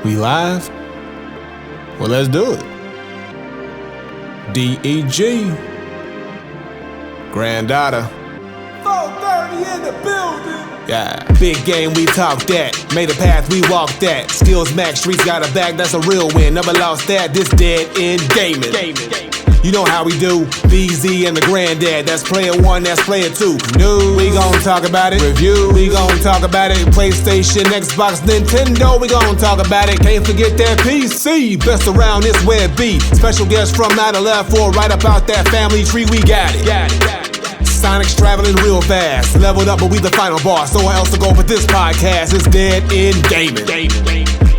We live? Well, let's do it. DEG. Granddaughter. 4:30 in the building. Yeah. Big game, we talk that. Made a path, we walk that. Skills max, streets got a bag, that's a real win. Never lost that, this dead end gaming. You know how we do. BZ and the granddad, that's player one, that's player two. News, we gon' talk about it. Review, we gon' talk about it. PlayStation, Xbox, Nintendo, we gon' talk about it. Can't forget that PC, best around this web B. Special guest from 9/11, right up out that family tree, we got it. Sonic's traveling real fast. Leveled up, but we the final boss. So else to go with this podcast. It's dead end gaming.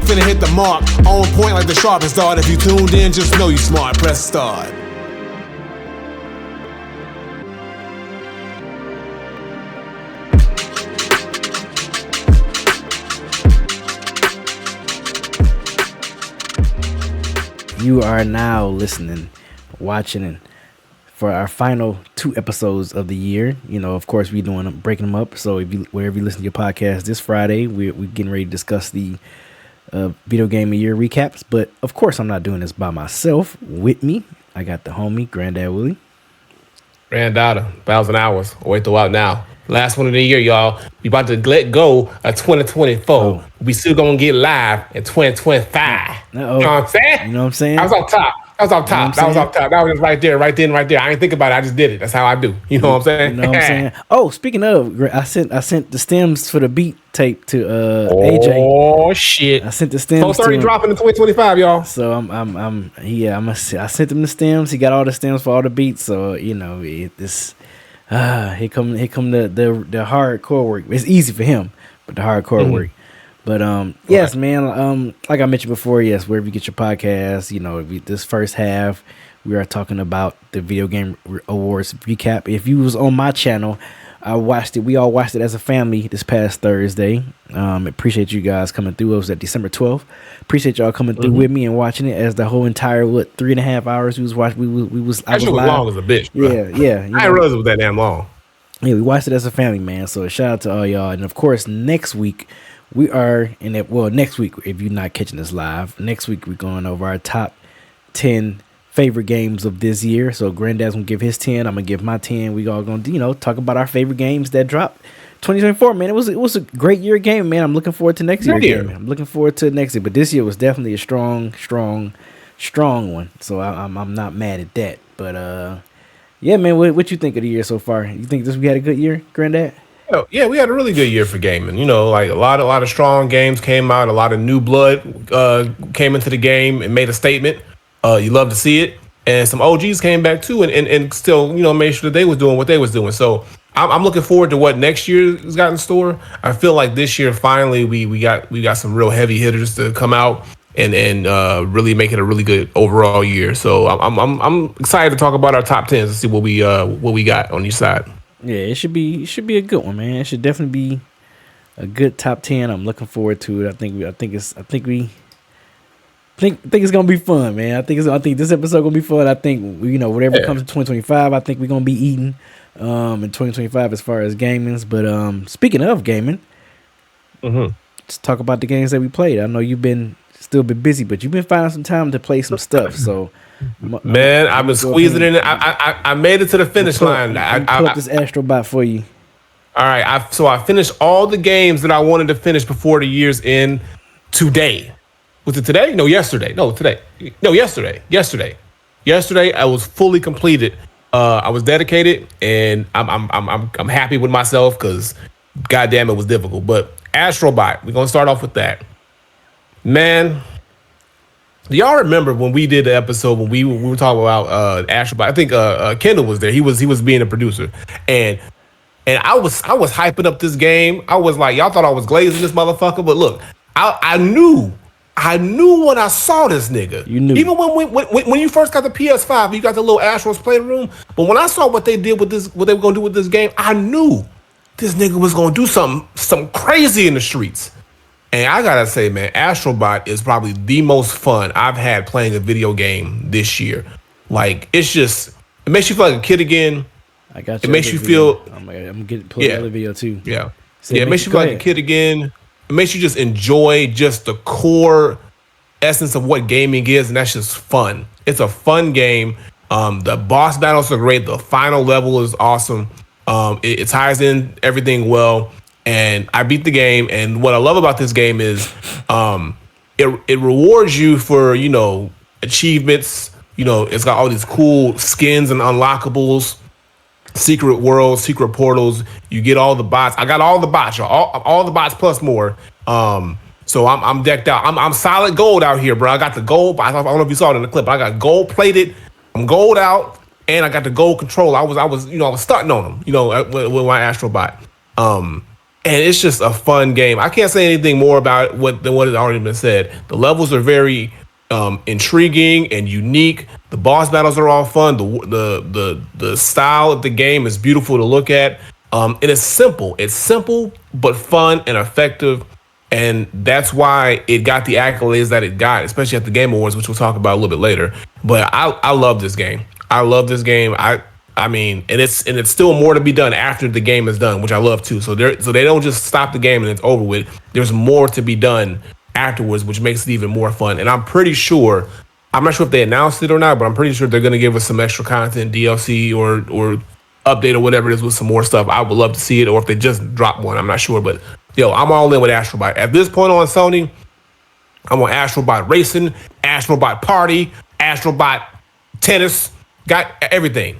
Finna hit the mark, on point like the sharpest dart. If you tuned in, just know you smart. Press start. You are now listening, watching, and for our final 2 episodes of the year. You know, of course, we're breaking them up. So wherever you listen to your podcast this Friday, we're getting ready to discuss the video game of year recaps. But of course, I'm not doing this by myself. With me, I got the homie Granddad Willie. Granddaughter, 1,000 hours. Wait till out now. Last one of the year, y'all. We about to let go of 2024. Oh. We still gonna get live in 2025. Uh-oh. You know what I'm saying? You know what I'm saying? That was off top. That was just right there. I didn't think about it. I just did it. That's how I do. You know what I'm saying? You know what I'm saying? Oh, speaking of, I sent the stems for the beat tape to AJ. Oh shit! I sent the stems. 4:30 dropping in 2025, y'all. So I sent him the stems. He got all the stems for all the beats. So you know here come the hardcore work. It's easy for him, but the hardcore work. But yes, man. Like I mentioned before, yes, wherever you get your podcast, you know, this first half we are talking about the video game awards recap. If you was on my channel, I watched it. We all watched it as a family this past Thursday. Appreciate you guys coming through. It was at December 12th. Appreciate y'all coming through with me and watching it as the whole entire 3.5 hours we was watching. I was live. Long as a bitch, bro. Yeah. I didn't realize it was that damn long. Yeah, we watched it as a family, man. So shout out to all y'all. And of course, next week we are next week, if you're not catching us live, next week we're going over our top 10 favorite games of this year. So Granddad's gonna give his 10, I'm gonna give my 10. We all gonna talk about our favorite games that dropped 2024. Man, it was a great year of gaming, man. I'm looking forward to next year. I'm looking forward to next year, but this year was definitely a strong one. So I'm not mad at that. But yeah, man, what you think of the year so far? You think we had a good year, Granddad? Oh, yeah, we had a really good year for gaming. You know, like a lot of strong games came out. A lot of new blood came into the game and made a statement. You love to see it. And some OGs came back too and still, made sure that they was doing what they was doing. So I'm looking forward to what next year's got in store. I feel like this year finally we got some real heavy hitters to come out and really make it a really good overall year. So I'm excited to talk about our top 10s and see what we got on each side. Yeah, it should be a good one, man. It should definitely be a good top 10. I'm looking forward to it. I think it's gonna be fun, man. I think this episode gonna be fun. I think whatever comes in 2025, I think we're gonna be eating in 2025 as far as gamings. But speaking of gaming, let's talk about the games that we played. I know you've still been busy, but you've been finding some time to play some stuff. So man, I've been squeezing in. I made it to the finish line. I pull up this Astrobot for you. All right, I finished all the games that I wanted to finish before the year's end today. Was it today? No, yesterday. No, today. No, yesterday. Yesterday, I was fully completed. I was dedicated, and I'm happy with myself because, goddamn, it was difficult. But Astrobot, we're gonna start off with that. Man, do y'all remember when we did the episode when we were talking about Astrobot? I think Kendall was there. He was being a producer, and I was hyping up this game. I was like, y'all thought I was glazing this motherfucker, but look, I knew when I saw this nigga. You knew. Even when you first got the PS5, you got the little Astros Playroom. But when I saw what they did with this, what they were gonna do with this game, I knew this nigga was gonna do something crazy in the streets. And I gotta say, man, Astrobot is probably the most fun I've had playing a video game this year. Like, it makes you feel like a kid again. I got you. It makes you feel. I'm gonna pull the other video too. Yeah. It makes you feel like a kid again. It makes you just enjoy just the core essence of what gaming is, and that's just fun. It's a fun game. The boss battles are great. The final level is awesome. It ties in everything well, and I beat the game. And what I love about this game is, it rewards you for achievements. It's got all these cool skins and unlockables, secret worlds, secret portals. You get all the bots. I got all the bots, y'all. All the bots plus more. So I'm decked out. I'm solid gold out here, bro. I got the gold. I don't know if you saw it in the clip. But I got gold plated. I'm gold out, and I got the gold control. I was stunting on them, with my Astrobot. And it's just a fun game. I can't say anything more about it than what has already been said. The levels are very intriguing and unique. The boss battles are all fun. The style of the game is beautiful to look at. It is simple. It's simple but fun and effective. And that's why it got the accolades that it got, especially at the Game Awards, which we'll talk about a little bit later. But I love this game. I love this game. I mean, and it's still more to be done after the game is done, which I love too. So they don't just stop the game and it's over with. There's more to be done afterwards, which makes it even more fun. And I'm not sure if they announced it or not, but I'm pretty sure they're going to give us some extra content, DLC or update or whatever it is with some more stuff. I would love to see it, or if they just drop one, I'm not sure. But I'm all in with Astrobot. At this point on Sony, I'm on Astrobot Racing, Astrobot Party, Astrobot Tennis, got everything.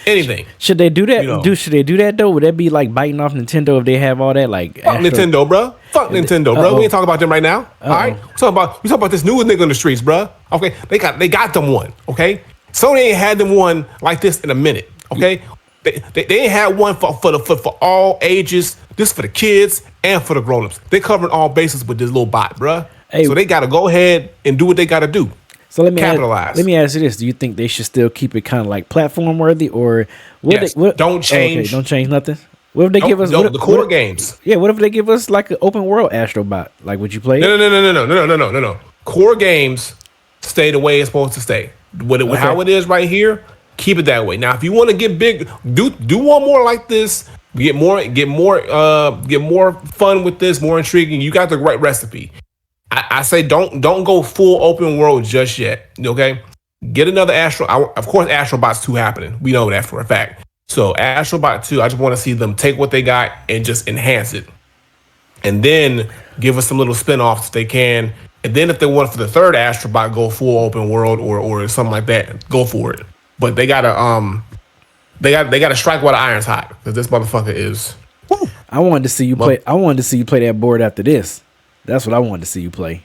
Anything. Should they do that? Should they do that though? Would that be like biting off Nintendo if they have all that? Like fuck Nintendo, bro. Fuck Nintendo, bro. We ain't talking about them right now. All right, we talking about this newest nigga in the streets, bro. Okay, they got them one. Okay, Sony ain't had them one like this in a minute. Okay, they ain't had one for all ages. This for the kids and for the grown-ups. They covering all bases with this little bot, bro. Hey, so they got to go ahead and do what they got to do. So let me ask you this: do you think they should still keep it kind of like platform worthy, or don't change? Okay, don't change nothing. What if they give us the core games? Yeah, what if they give us like an open world Astrobot? Like, would you play it? No. Core games stay the way it's supposed to stay. How it is right here, keep it that way. Now, if you want to get big, do one more like this. Get more fun with this, more intriguing. You got the right recipe. I say don't go full open world just yet. Okay, get another of course, Astrobot's 2 happening. We know that for a fact. So Astrobot 2, I just want to see them take what they got and just enhance it, and then give us some little spinoffs if they can. And then if they want for the third Astrobot, go full open world or something like that. Go for it. But they gotta strike while the iron's hot, because this motherfucker is. Woo. I wanted to see you play. I wanted to see you play that board after this. That's what I wanted to see you play.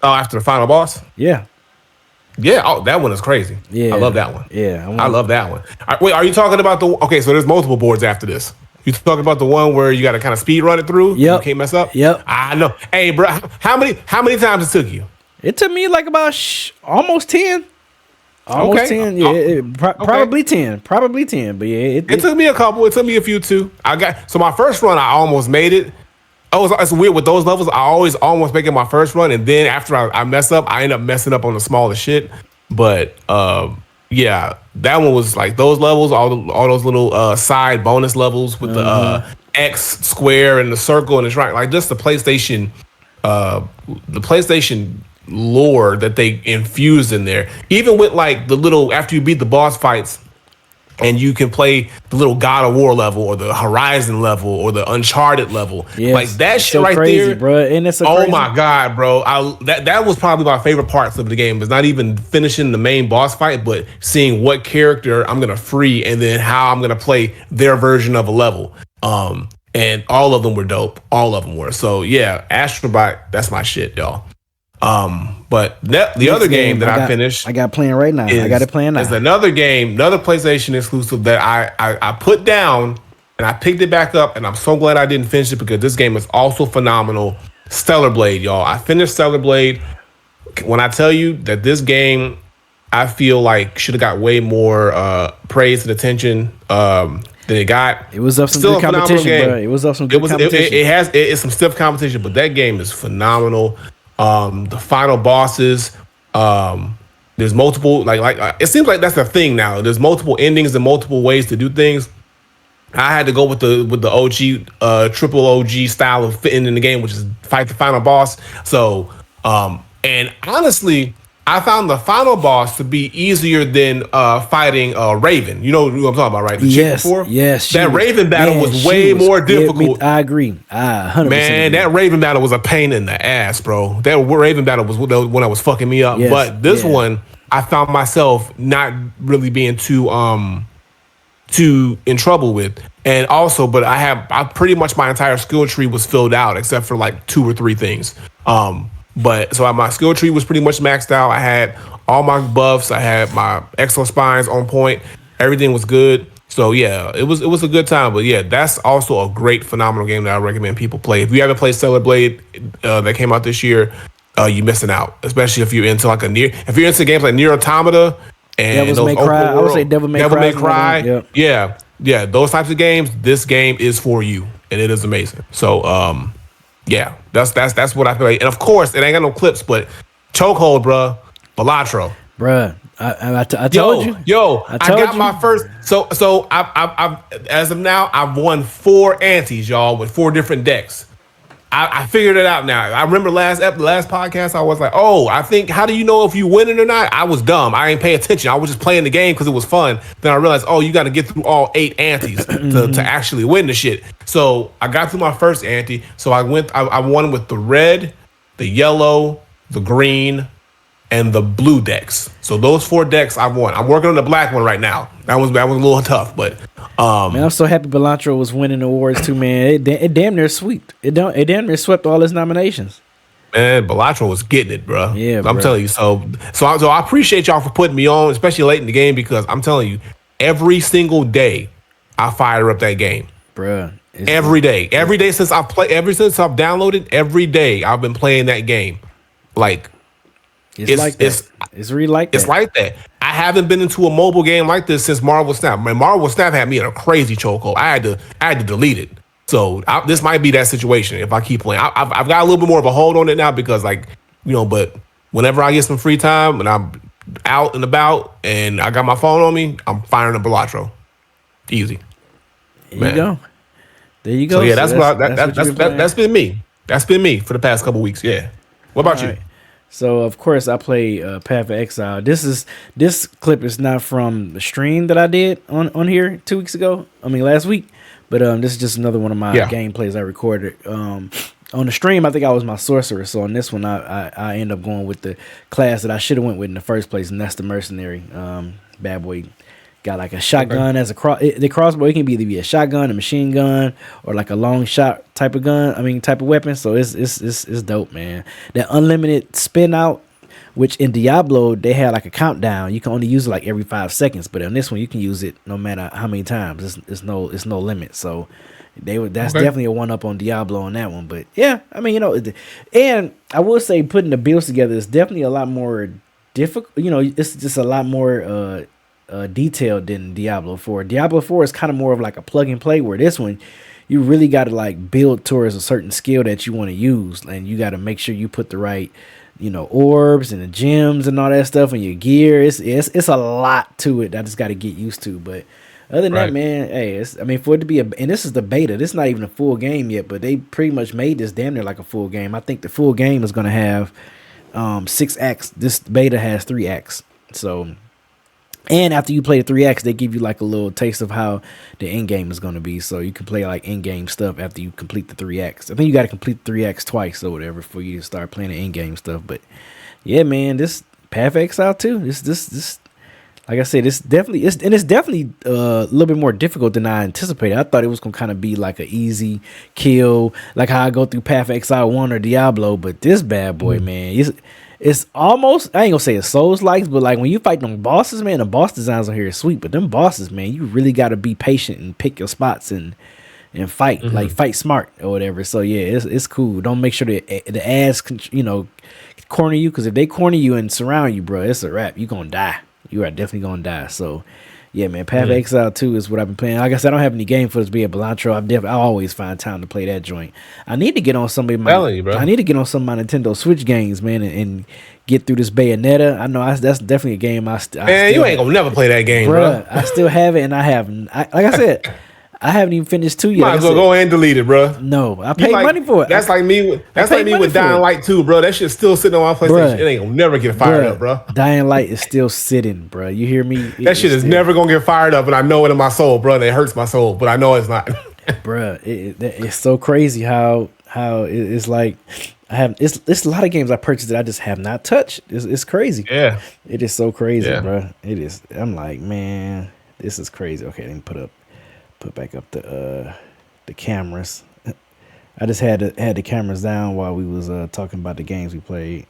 Oh, after the final boss? Yeah. Yeah. Oh, that one is crazy. Yeah. I love that one. Yeah. I love that one. Wait, are you talking about okay, so there's multiple boards after this. You talking about the one where you got to kind of speed run it through? Yep. You can't mess up? Yep. I know. Hey, bro, how many times it took you? It took me like about almost 10. Almost 10, yeah. Probably 10. Probably 10, but yeah. It took me a couple. It took me a few too. So my first run, I almost made it. It's weird with those levels. I always almost make it my first run, and then after I mess up, I end up messing up on the smallest shit. But yeah, that one was like those levels, all those little side bonus levels with the X square and the circle and the triangle, like just the PlayStation lore that they infused in there. Even with like the little after you beat the boss fights. And you can play the little God of War level or the Horizon level or the Uncharted level. Yes, like that shit so right crazy, there, bro. And it's my God, bro. That was probably my favorite parts of the game. It's not even finishing the main boss fight, but seeing what character I'm gonna free and then how I'm gonna play their version of a level. And all of them were dope. All of them were. So yeah, Astrobot, that's my shit, y'all. But the other game that I finished, I got playing right now. I got it playing now. Is another game, another PlayStation exclusive that I put down and I picked it back up, and I'm so glad I didn't finish it because this game is also phenomenal. Stellar Blade, y'all. I finished Stellar Blade. When I tell you that this game, I feel like should have got way more praise and attention than it got. It was up some good competition, bro. It was up some good competition. It's some stiff competition, but that game is phenomenal. The final bosses, there's multiple like it seems like that's a thing now. There's multiple endings and multiple ways to do things. I had to go with the OG triple OG style of fitting in the game, which is fight the final boss. So And honestly, I found the final boss to be easier than fighting Raven. You know who I'm talking about, right? The chick before? Yes. That Raven battle was way more difficult. I agree. I 100% Man, agree. that Raven battle was a pain in the ass, bro. That Raven battle was when I was fucking me up. Yes, But this one, I found myself not really being too in trouble with. And also, but I pretty much my entire skill tree was filled out except for like 2 or 3 things. But so my skill tree was pretty much maxed out. I had all my buffs. I had my exo spines on point. Everything was good. So yeah, it was a good time. But yeah, that's also a great, phenomenal game that I recommend people play. If you haven't played Stellar Blade that came out this year, you're missing out. Especially if you're into if you're into games like Nier Automata and Devil May Cry. I would say Devil May Cry. Yep. Yeah, those types of games. This game is for you, and it is amazing. So yeah, that's what I play. And of course, it ain't got no clips, but Chokehold, bruh, Balatro. Bruh, I told you. I got my first. So I as of now, I've won 4 antes, y'all, with 4 different decks. I figured it out now. I remember last podcast, I was like, oh, I think, how do you know if you winning or not? I was dumb. I ain't pay attention. I was just playing the game because it was fun. Then I realized, oh, you got to get through all 8 antes to actually win the shit. So I got through my first ante. So I won with the red, the yellow, the green, and the blue decks. So those 4 decks I won. I'm working on the black one right now. That was a little tough, but man, I'm so happy Balatro was winning awards too, man. It damn near swept. It damn near swept all his nominations. Man, Balatro was getting it, bro. Yeah, I'm telling you. So I appreciate y'all for putting me on, especially late in the game, because I'm telling you, every single day I fire up that game, bro. Every day since I've downloaded, every day I've been playing that game. Like it's like that. It's really like that. It's like that. I haven't been into a mobile game like this since Marvel Snap. Man, Marvel Snap had me in a crazy chokehold. I had to delete it. So this might be that situation if I keep playing. I've got a little bit more of a hold on it now because, like, you know, but whenever I get some free time and I'm out and about and I got my phone on me, I'm firing a Balatro. Easy. There you go. There you go. So yeah, that's been me. That's been me for the past couple weeks. Yeah. What about you? So of course I play Path of Exile. This clip is not from the stream that I did on here 2 weeks ago. I mean last week, but this is just another one of my gameplays I recorded. On the stream, I think I was my sorcerer. So on this one, I end up going with the class that I should have went with in the first place, and that's the mercenary. Bad boy got like a shotgun as the crossbow. It can either be a shotgun, a machine gun, or like a long shot type of gun. I mean, type of weapon. So it's dope, man. That unlimited spin out, which in Diablo they had like a countdown. You can only use it like every 5 seconds, but on this one you can use it no matter how many times. It's no limit. So that's definitely a one up on Diablo on that one. But yeah, I mean, you know, and I will say putting the builds together is definitely a lot more difficult. You know, it's just a lot more detailed than Diablo 4. Diablo 4 is kind of more of like a plug and play, where this one you really got to like build towards a certain skill that you want to use, and you got to make sure you put the right, you know, orbs and the gems and all that stuff in your gear. It's a lot to it that I just got to get used to. But other than that, man, hey, for it to be and this is the beta. This is not even a full game yet, but they pretty much made this damn near like a full game. I think the full game is going to have 6 acts. This beta has 3 acts. So, and after you play the 3 acts, they give you like a little taste of how the end game is going to be. So you can play like end game stuff after you complete the 3 acts. I think you got to complete the 3 acts twice or whatever for you to start playing the end game stuff. But yeah, man, this Path of Exile too. This like I said, it's definitely a little bit more difficult than I anticipated. I thought it was gonna kind of be like an easy kill, like how I go through Path of Exile 1 or Diablo. But this bad boy, man, it's almost, I ain't gonna say it's Souls-like, but like when you fight them bosses, man, the boss designs on here is sweet. But them bosses, man, you really gotta be patient and pick your spots and fight, like fight smart or whatever. So yeah, it's cool. Don't make sure that the ads corner you, because if they corner you and surround you, bro, it's a wrap. You gonna die. You are definitely gonna die. So yeah, man, Path of Exile 2 is what I've been playing. Like I said, I don't have any game footage to be a Balatro. I always find time to play that joint. I need to get on some of my Nintendo Switch games, man, and get through this Bayonetta. I know that's definitely a game man, you ain't gonna never play that game, bro. I still have it, and I haven't. Like I said, I haven't even finished 2 yet. Might as well go and delete it, bro. No, I paid money for it. That's like me with Dying Light 2, bro. That shit's still sitting on my PlayStation. Bruh, it ain't gonna never get fired up, bro. Dying Light is still sitting, bro. You hear me? That shit is never gonna get fired up, and I know it in my soul, bro. It hurts my soul, but I know it's not. Bro, it's so crazy how it's like it's a lot of games I purchased that I just have not touched. It's crazy. Yeah, it is so crazy, bro. It is. I'm like, man, this is crazy. Okay, let me put back up the cameras. I just had the cameras down while we was talking about the games we played.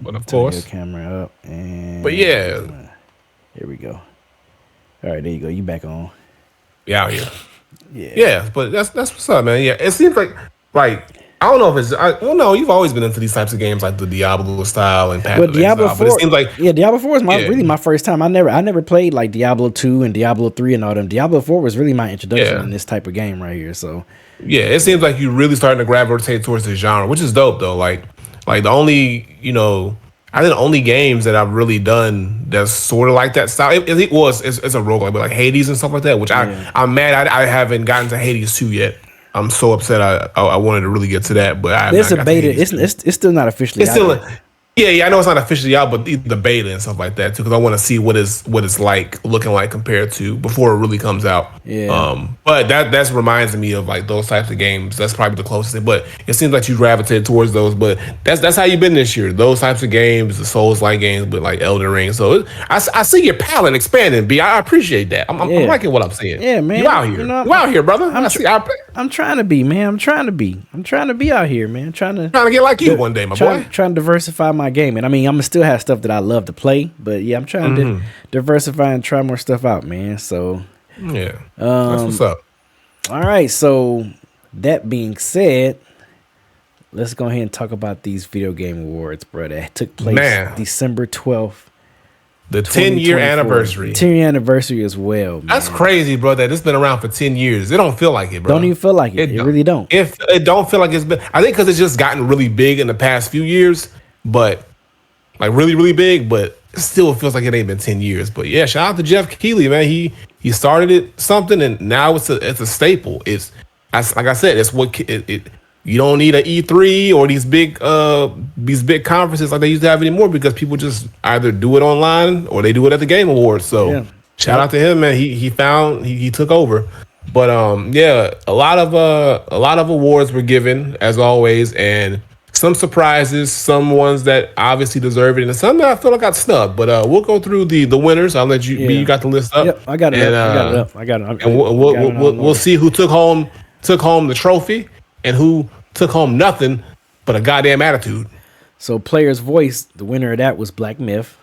But of course, camera up and. But yeah, here we go. All right, there you go. You back on? Yeah, yeah. But that's what's up, man. Yeah, it seems like I don't know if it's I don't know. You've always been into these types of games like the Diablo style and But Diablo 4, but it seems like Diablo 4 is really my first time. I never played like Diablo 2 and Diablo 3 and all them. Diablo 4 was really my introduction in this type of game right here. So yeah, it seems like you're really starting to gravitate towards the genre, which is dope though. Like the only I think the only games that I've really done that's sort of like that style. It's a roguelike, but like Hades and stuff like that. Which I'm mad I haven't gotten to Hades 2 yet. I'm so upset. I wanted to really get to that, but there's a beta. It's still not officially. It's still. Yeah, I know it's not officially out, but the beta and stuff like that too, because I want to see what it's like looking like compared to before it really comes out. Yeah. But that reminds me of like those types of games. That's probably the closest thing. But it seems like you gravitated towards those. But that's how you've been this year. Those types of games, the Souls-like games, but like Elden Ring. So I see your palette expanding. B, I appreciate that. I'm liking what I'm seeing. Yeah, man. You out here? You out here, brother? I'm trying to be, man. I'm trying to be out here, man. Trying to get like you one day, my boy. Trying to diversify my gaming. I mean, I'm gonna still have stuff that I love to play, but yeah, I'm trying to diversify and try more stuff out, man. So yeah, that's what's up. All right, so that being said, let's go ahead and talk about these video game awards, bro. That took place December 12th. The 10-year anniversary. 10-year anniversary as well, man. That's crazy, bro, that it's been around for 10 years. It don't feel like it, bro. Don't even feel like it. It really don't. It don't feel like it's been. I think because it's just gotten really big in the past few years, but like really, really big, but it still feels like it ain't been 10 years. But yeah, shout out to Jeff Keighley, man. He started something, and now it's a staple. It's like I said, it's what it you don't need an E3 or these big conferences like they used to have anymore, because people just either do it online or they do it at the Game Awards. So shout out to him, man. He took over. But a lot of awards were given as always, and some surprises, some ones that obviously deserve it, and some that I feel like got snubbed. But we'll go through the winners. I'll let you. You got the list up. Yep, I got it. I got it. And we'll see who took home the trophy and who took home nothing but a goddamn attitude. So Player's Voice, the winner of that was Black Myth.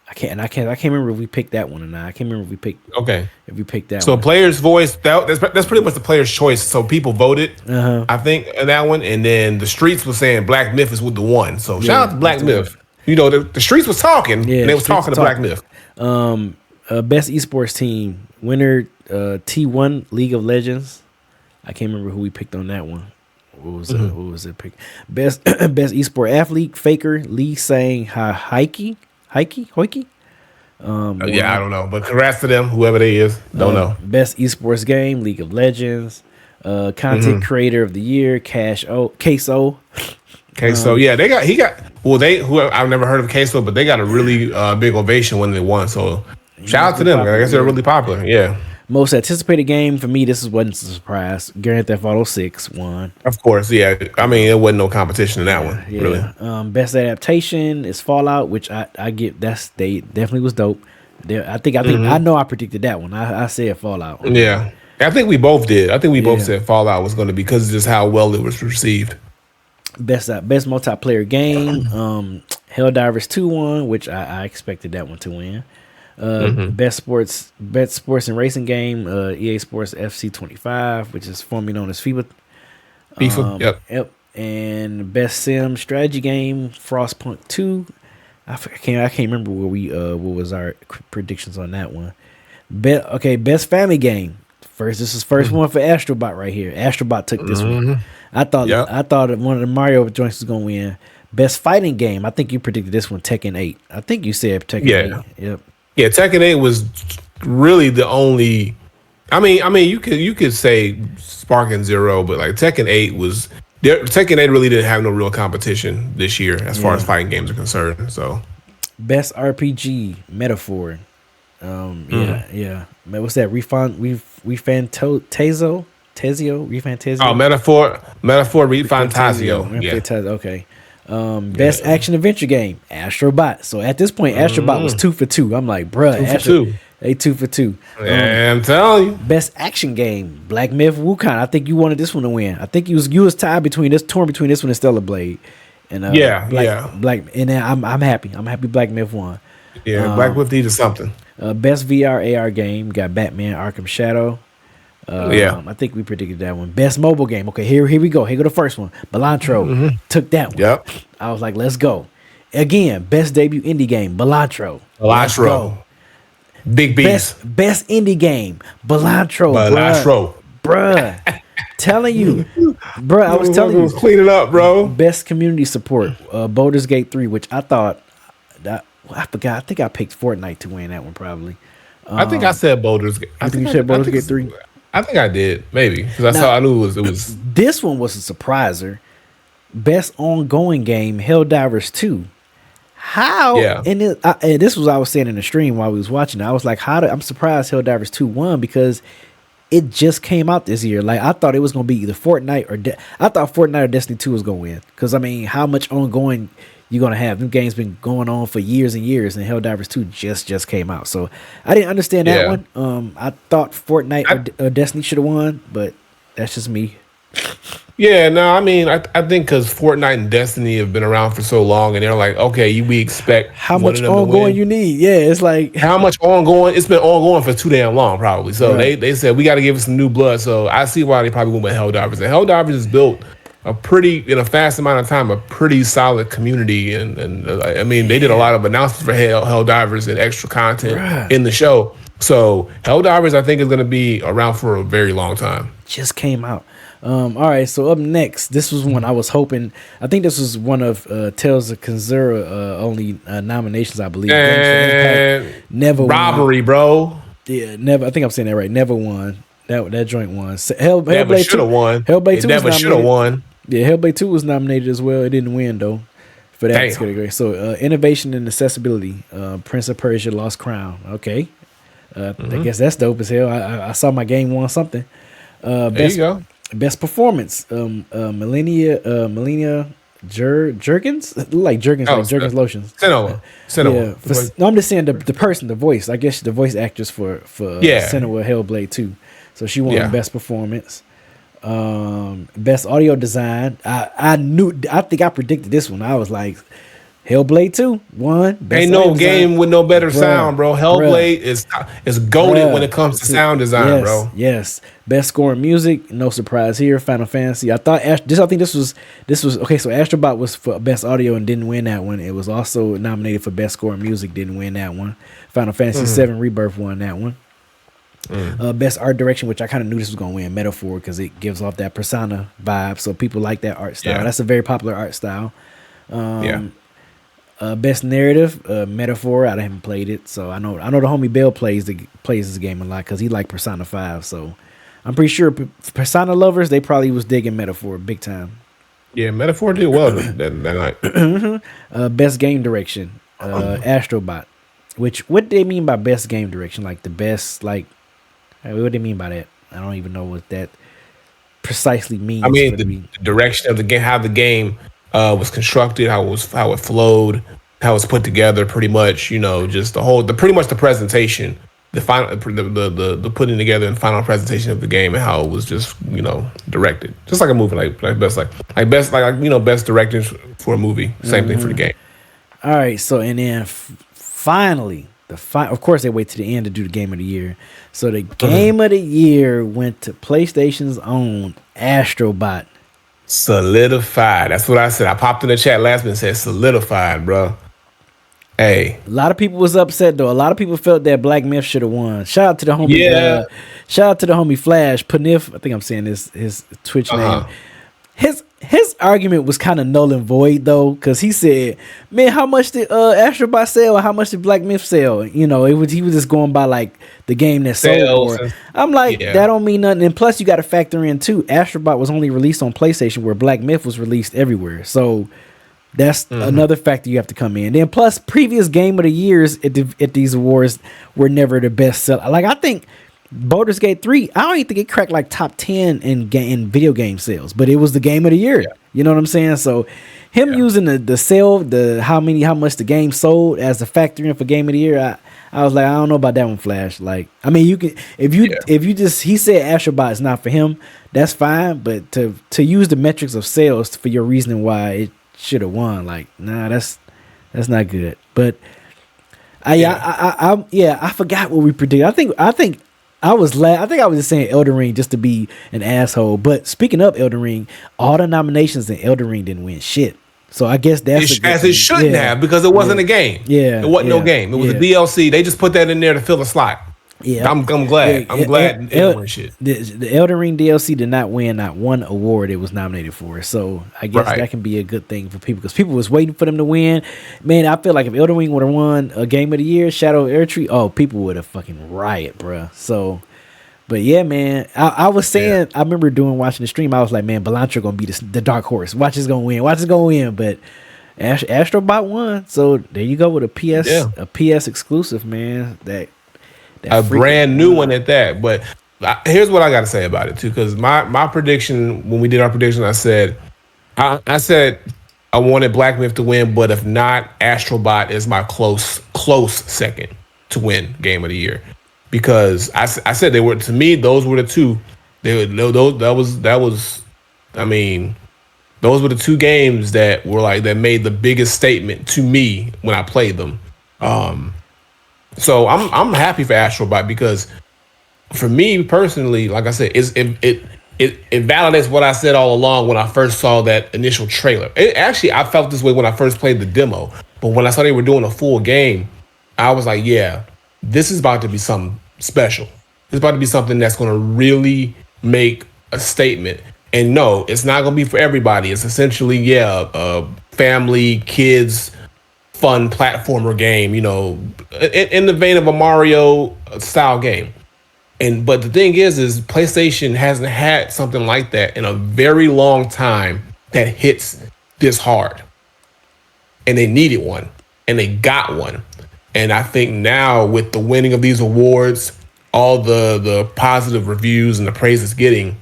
I can't remember if we picked that one or not. I can't remember if we picked that so one. So Player's Voice, that's pretty much the player's choice. So people voted, I think, in that one, and then the streets was saying Black Myth is with the one. So shout out to Black Myth. The streets was talking, and they was talking to Black Myth. Best esports team winner, T1 League of Legends. I can't remember who we picked on that one. What was it pick? Best esport athlete, Faker, Lee Sang Hoiki. I don't know, but congrats to them, whoever they is. Don't know. Best esports game, League of Legends. Content creator of the year, Queso. Yeah, I've never heard of Queso, but they got a really big ovation when they won. So shout out to them. I guess they're really popular. Yeah. Most anticipated game for me, wasn't a surprise. Grand Theft Auto 6 won. Of course, yeah. I mean, there wasn't no competition in that one. Yeah. Really. Best adaptation is Fallout, which I get. They definitely was dope. I think I know I predicted that one. I said Fallout. Yeah, I think we both did. I think we both said Fallout was going to be, because of just how well it was received. Best multiplayer game, Helldivers 2 won, which I expected that one to win. Best sports and racing game, EA Sports FC 25, which is formerly known as FIFA. Yep. And best sim strategy game, Frostpunk 2. I can't remember what was our predictions on that one. Best family game. This is first one for Astrobot right here. Astrobot took this one. I thought that one of the Mario joints was gonna win. Best fighting game. I think you predicted this one, Tekken 8. I think you said Tekken 8. Yep. Yeah, Tekken 8 was really the only. I mean, you could say Sparking Zero, but like Tekken 8 was Tekken 8 really didn't have no real competition this year as far as fighting games are concerned. So best RPG metaphor. Yeah. Man, what's that? Tezio? Oh, Metaphor Refantasio. Yeah. Okay. Best action adventure game, Astrobot. So at this point, Astrobot was 2 for 2. I'm like, bruh, 2 for 2. They 2 for 2. Yeah, I'm telling you. Best action game, Black Myth Wukong. I think you wanted this one to win. I think you was tied torn between this one and Stellar Blade. And Black, and then I'm happy. I'm happy Black Myth won. Yeah, Black Myth needed something. Best VR AR game, got Batman Arkham Shadow. I think we predicted that one. Best mobile game. Okay, here we go. Here go the first one. Balantro took that one. Yep. I was like, let's go. Again, best debut indie game, Balantro. Big beast. Best indie game, Balantro. Bruh. Telling you. Bruh, I was telling you. Clean it up, bro. Best community support, Baldur's Gate 3, which I thought I forgot. I think I picked Fortnite to win that one probably. I think I said Baldur's Gate. I think you said Baldur's Gate 3. I think I did, maybe, because I knew it was. This one was a surpriser. Best ongoing game, Helldivers 2. How? Yeah. And this was what I was saying in the stream while we was watching it. I was like, I'm surprised Helldivers 2 won because it just came out this year. Like I thought it was gonna be either Fortnite or I thought Fortnite or Destiny 2 was gonna win. Because I mean, how much ongoing you're gonna have? Them games been going on for years and years, and Helldivers 2 just came out. So I didn't understand that one. I thought Fortnite or Destiny should have won, but that's just me. Yeah, no, I mean, I think because Fortnite and Destiny have been around for so long, and they're like, okay, we expect how much ongoing you need. Yeah, it's like how much ongoing. It's been ongoing for too damn long, probably. So they said we got to give it some new blood. So I see why they probably went with Helldivers. And Helldivers is built in a fast amount of time, a pretty solid community, and I mean, they did a lot of announcements for Helldivers and extra content in the show. So Helldivers, I think, is going to be around for a very long time. Just came out. All right, so up next, this was one I was hoping. I think this was one of Tales of Kanzura only nominations, I believe. Never robbery, won. Bro. Yeah, never. I think I'm saying that right. Never won. That joint won. Hellblade should have won. Hellblade 2 never should have won. Yeah, Hellblade 2 was nominated as well. It didn't win though. For that category. So innovation and accessibility. Prince of Persia: Lost Crown. Okay. I guess that's dope as hell. I saw my game won something. There you go. Best performance, Melania Jergens, like Jergens, like Jergens lotions. Senua. Yeah, no, I'm just saying the person, the voice. I guess the voice actress for Senua Hellblade 2. So she won best performance. Best audio design. I think I predicted this one. I was like, Hellblade 2 won. Ain't no game with no better sound, bro. Hellblade is goated when it comes to sound design, bro. Yes. Best score in music, no surprise here. Final Fantasy. I think this was okay. So Astrobot was for best audio and didn't win that one. It was also nominated for best score in music, didn't win that one. Final Fantasy 7 Rebirth won that one. Best art direction, which I kind of knew this was gonna win, Metaphor, because it gives off that Persona vibe. So people like that art style. That's a very popular art style. Best narrative, Metaphor. I haven't played it, so I know the homie Bell plays this game a lot because he liked Persona 5. So I'm pretty sure Persona lovers, they probably was digging Metaphor big time. Yeah, Metaphor did well that night. Best game direction, Astrobot. Which what do they mean by best game direction? Like the best, like what do they mean by that? I don't even know what that precisely means. I mean the direction of the game, how the game was constructed, how it flowed, how it's put together, pretty much, just pretty much the presentation, the final, the putting together and final presentation of the game and how it was just, directed, just like a movie, best directed for a movie, same thing for the game. All right, so and then finally, of course they wait to the end to do the game of the year. So the game of the year went to PlayStation's own Astrobot. Solidified. That's what I said. I popped in the chat last minute and said solidified, bro. Hey. A lot of people was upset though. A lot of people felt that Black Myth should have won. Shout out to the homie. Shout out to the homie Flash Panif. I think I'm saying his Twitch name. his argument was kind of null and void though, because he said, "Man, how much did Astrobot sell, or how much did Black Myth sell?" You know, he was just going by like the game that sold Sales more. and- I'm like, yeah. that don't mean nothing. And plus, you got to factor in too, Astrobot was only released on PlayStation, where Black Myth was released everywhere. So that's another factor you have to come in. Then plus, previous Game of the Years at these awards were never the best seller. Like I think Baldur's Gate 3, I don't even think it cracked like top 10 in video game sales, but it was the Game of the Year. Yeah. You know what I'm saying? So him using the sale, how much the game sold as a factor in for Game of the Year, I was like, I don't know about that one, Flash. Like, I mean, you can if you just, he said Astrobot is not for him, that's fine, but to use the metrics of sales for your reasoning why it should have won, like, nah, that's not good. But I forgot what we predicted. I think I was just saying Elden Ring just to be an asshole. But speaking of Elden Ring, all the nominations in Elden Ring didn't win shit. So I guess that's as it shouldn't have, because it wasn't a game. Yeah, it wasn't no game. It was a DLC. They just put that in there to fill a slot. Yeah, I'm glad. I'm glad it won shit. The Elden Ring DLC did not win not one award it was nominated for. So I guess that can be a good thing for people, because people was waiting for them to win. Man, I feel like if Elden Ring would have won a Game of the Year, Shadow of Erdtree, oh, people would have fucking riot, bruh. So, but yeah, man, I was saying, I remember watching the stream, I was like, man, Belantra gonna be the dark horse. Watch is gonna win, but Astrobot won. So there you go with a PS exclusive, man. That a brand new one at that. But here's what I got to say about it too, because my prediction, when we did our prediction, I said I wanted Black Myth to win, but if not, Astrobot is my close second to win Game of the Year, because I said they were, to me, those were the two. I mean, those were the two games that made the biggest statement to me when I played them. So I'm happy for Astrobot, because for me personally, like I said, it validates what I said all along when I first saw that initial trailer. I felt this way when I first played the demo, but when I saw they were doing a full game, I was like, yeah, this is about to be something special. It's about to be something that's going to really make a statement. And no, it's not going to be for everybody. It's essentially, family, kids, fun platformer game, in the vein of a Mario style game. But the thing is PlayStation hasn't had something like that in a very long time that hits this hard. And they needed one, and they got one. And I think now, with the winning of these awards, all the positive reviews and the praise it's getting,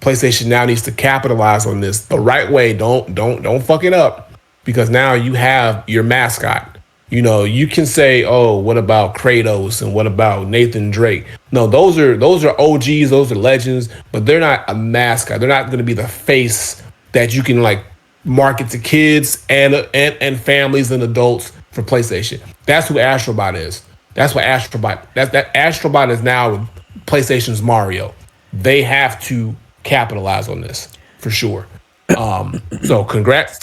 PlayStation now needs to capitalize on this the right way. Don't fuck it up, because now you have your mascot. You can say, oh, what about Kratos and what about Nathan Drake? No, those are OGs, those are legends, but they're not a mascot. They're not going to be the face that you can market to kids and families and adults for PlayStation. That's who Astrobot is. That's what Astrobot is now PlayStation's Mario. They have to capitalize on this for sure. So congrats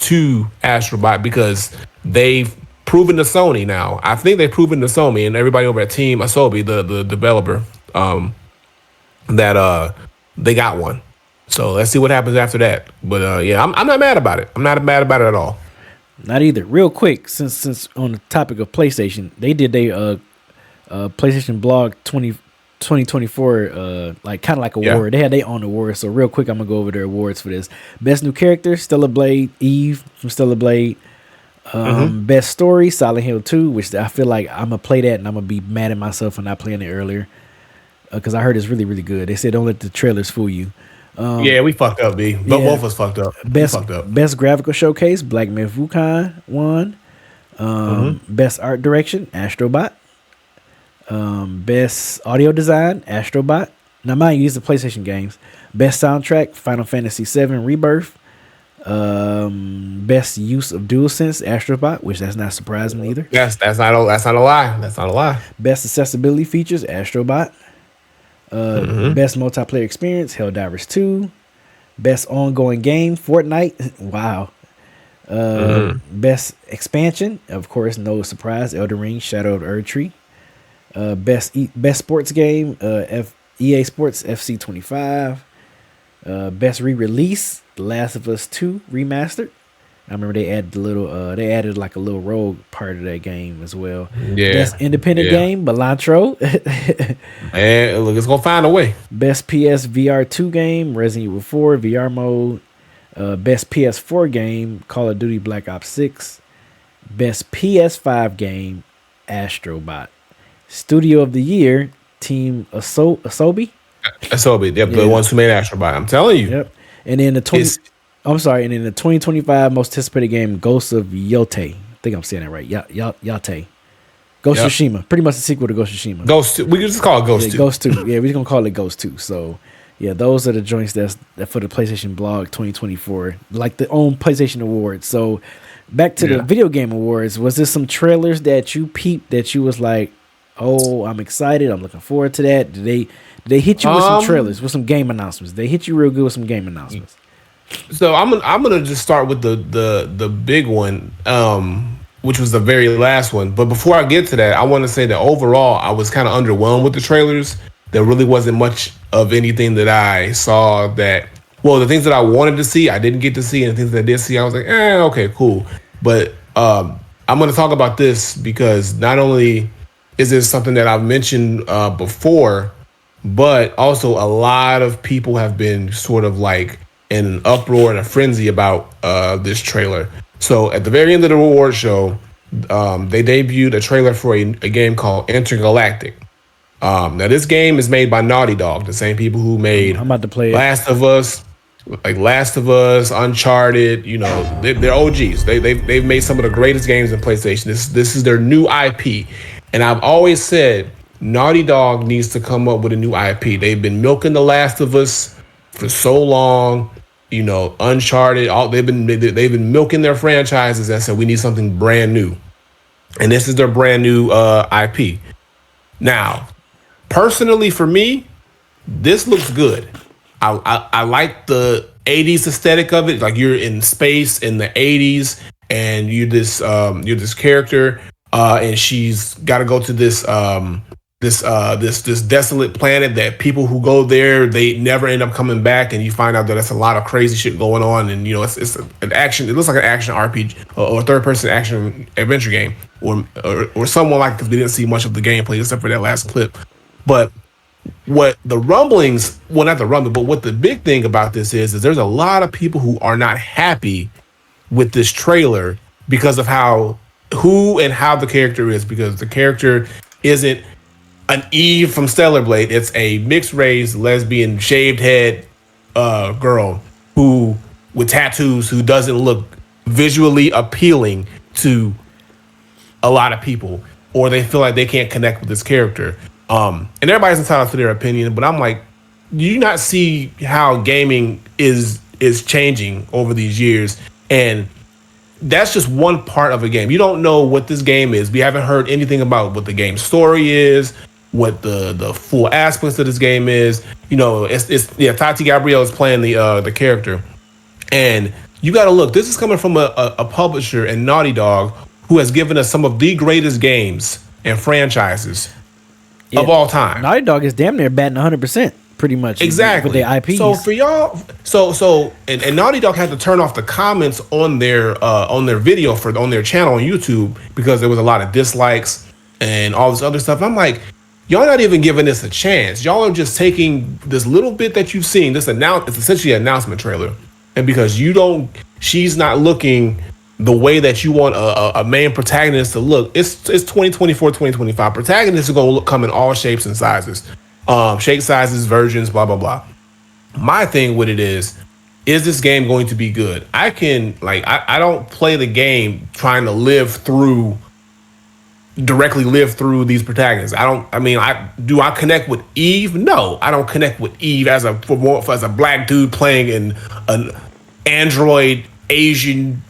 to Astrobot, because they've proven to Sony now. I think they've proven to Sony and everybody over at Team Asobi, the developer, that they got one. So let's see what happens after that. But I'm not mad about it. I'm not mad about it at all. Not either. Real quick, since on the topic of PlayStation, they did a PlayStation Blog 2024 kind of like award. They had their own award. So real quick, I'm gonna go over their awards for this. Best new character, Stellar Blade, Eve from Stellar Blade. Best story, Silent Hill 2, which I feel like I'm gonna play that and I'm gonna be mad at myself for not playing it earlier, because I heard it's really, really good. They said don't let the trailers fool you. We fucked up, B. Both of us fucked up. Best graphical showcase, Black Myth Wukong won. Best art direction, Astrobot. Best audio design, Astrobot. Now, mind you, these are PlayStation games. Best soundtrack, Final Fantasy VII Rebirth. Best use of DualSense, Astrobot, which that's not surprising either. Yes, that's not a lie. That's not a lie. Best accessibility features, Astrobot. Best multiplayer experience, Helldivers 2. Best ongoing game, Fortnite. Wow. Best expansion, of course, no surprise, Elden Ring, Shadow of Erdtree. Best sports game, EA Sports FC 25. Best re-release, The Last of Us 2 remastered. I remember they added they added like a little rogue part of that game as well. Best Yeah, independent yeah. game, Belantro. Man, look, it's gonna find a way. Best PS VR 2 game, Resident Evil 4 VR mode. Best PS4 game, Call of Duty Black Ops 6. Best PS5 game, Astrobot. Studio of the Year, Team Asobi. Asobi, yep, Yeah. the ones who made Astrobot. I'm telling you. Yep. And then the and then the 2025 most anticipated game, Ghost of Yote. I think I'm saying that right. Yate. Ghost of Yep. Tsushima. Pretty much the sequel to Ghost of Tsushima. Ghost 2. We can just call it Ghost 2. Ghost 2. Yeah, we're gonna call it Ghost 2. So yeah, those are the joints that for the PlayStation Blog 2024, like the own PlayStation Awards. So back to the video game awards. Was there some trailers that you peeped that you was like, oh, I'm excited, I'm looking forward to that? Did they hit you with some trailers, with some game announcements? They hit you real good with some game announcements. So I'm gonna just start with the big one, which was the very last one. But before I get to that, I want to say that overall I was kind of underwhelmed with the trailers. There really wasn't much of anything that I saw that. Well, the things that I wanted to see, I didn't get to see, and the things that I did see, I was like, okay, cool. But I'm going to talk about this because not only is this something that I've mentioned before, but also a lot of people have been sort of like in an uproar and a frenzy about this trailer. So at the very end of the award show, they debuted a trailer for a game called Intergalactic. Now this game is made by Naughty Dog, the same people who made I'm about to play Last of Us, Uncharted. You know, they're OGs. They've made some of the greatest games in PlayStation. This is their new IP, and I've always said Naughty Dog needs to come up with a new IP. They've been milking The Last of Us for so long. You know, Uncharted. They've been milking their franchises and said we need something brand new, and this is their brand new IP. Now, personally, for me, this looks good. I like the 80s aesthetic of it. Like you're in space in the 80s, and you're this character, and she's got to go to this desolate planet that people who go there, they never end up coming back, and you find out that that's a lot of crazy shit going on. And you know, it's an action. It looks like an action RPG or third person action adventure game, or someone like, because we didn't see much of the gameplay except for that last clip. But what the rumblings, well, not the rumbling, but what the big thing about this is there's a lot of people who are not happy with this trailer because of who and how the character is, because the character isn't an Eve from Stellar Blade. It's a mixed race, lesbian, shaved head girl who with tattoos, who doesn't look visually appealing to a lot of people, or they feel like they can't connect with this character. And everybody's entitled to their opinion, but I'm like, do you not see how gaming is changing over these years? And that's just one part of a game. You don't know what this game is. We haven't heard anything about what the game story is, what the full aspects of this game is. You know, Tati Gabrielle is playing the character, and you got to look. This is coming from a publisher and Naughty Dog who has given us some of the greatest games and franchises of all time. Naughty Dog is damn near batting 100%, pretty much. Exactly. With their IPs. So for y'all, and Naughty Dog had to turn off the comments on their video on their channel on YouTube because there was a lot of dislikes and all this other stuff. I'm like, y'all not even giving this a chance. Y'all are just taking this little bit that you've seen. It's essentially an announcement trailer, and because she's not looking the way that you want a main protagonist to look. It's 2024, 2025. Protagonists are going to come in all shapes and sizes. Shape sizes, versions, blah, blah, blah. My thing with it is this game going to be good? I don't play the game trying to directly live through these protagonists. Do I connect with Eve? No, I don't connect with Eve as a black dude playing an android Asian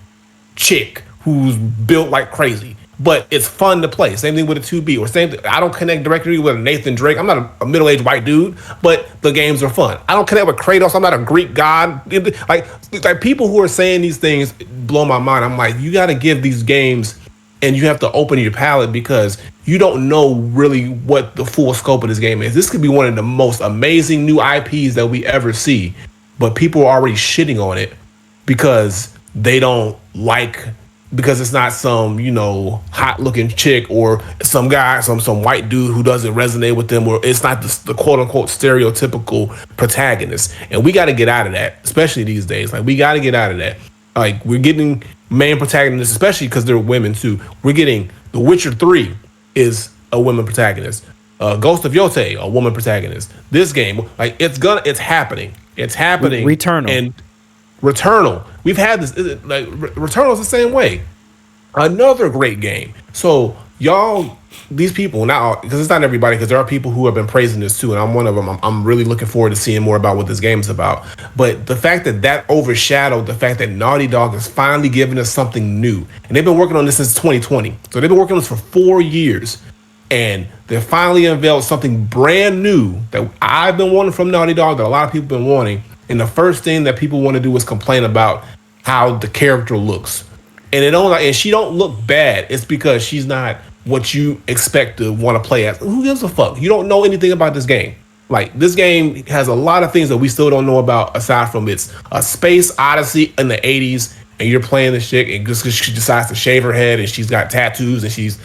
chick who's built like crazy, but it's fun to play. Same thing with a 2B, or same thing. I don't connect directly with Nathan Drake. I'm not a middle-aged white dude, but the games are fun. I don't connect with Kratos. I'm not a Greek god. Like people who are saying these things blow my mind. I'm like, you got to give these games, and you have to open your palette, because you don't know really what the full scope of this game is. This could be one of the most amazing new IPs that we ever see, but people are already shitting on it because they don't like, because it's not some, hot looking chick or some guy, some white dude who doesn't resonate with them, or it's not the quote unquote stereotypical protagonist. And we got to get out of that, especially these days. Like, we got to get out of that. Like, we're getting main protagonists, especially because they're women too. We're getting The Witcher 3 is a woman protagonist. Ghost of Yotei, a woman protagonist. This game, like, it's happening. It's happening. Returnal. And Returnal. We've had this, like, Returnal's the same way. Another great game. So y'all, these people now, because it's not everybody, because there are people who have been praising this too, and I'm one of them. I'm really looking forward to seeing more about what this game is about. But the fact that overshadowed the fact that Naughty Dog is finally giving us something new, and they've been working on this since 2020. So they've been working on this for 4 years, and they finally unveiled something brand new that I've been wanting from Naughty Dog, that a lot of people have been wanting. And the first thing that people want to do is complain about how the character looks. And she don't look bad. It's because she's not what you expect to want to play as. Who gives a fuck? You don't know anything about this game. Like, this game has a lot of things that we still don't know about, aside from it's a space odyssey in the 80s, and you're playing this chick, and just because she decides to shave her head, and she's got tattoos, and she's,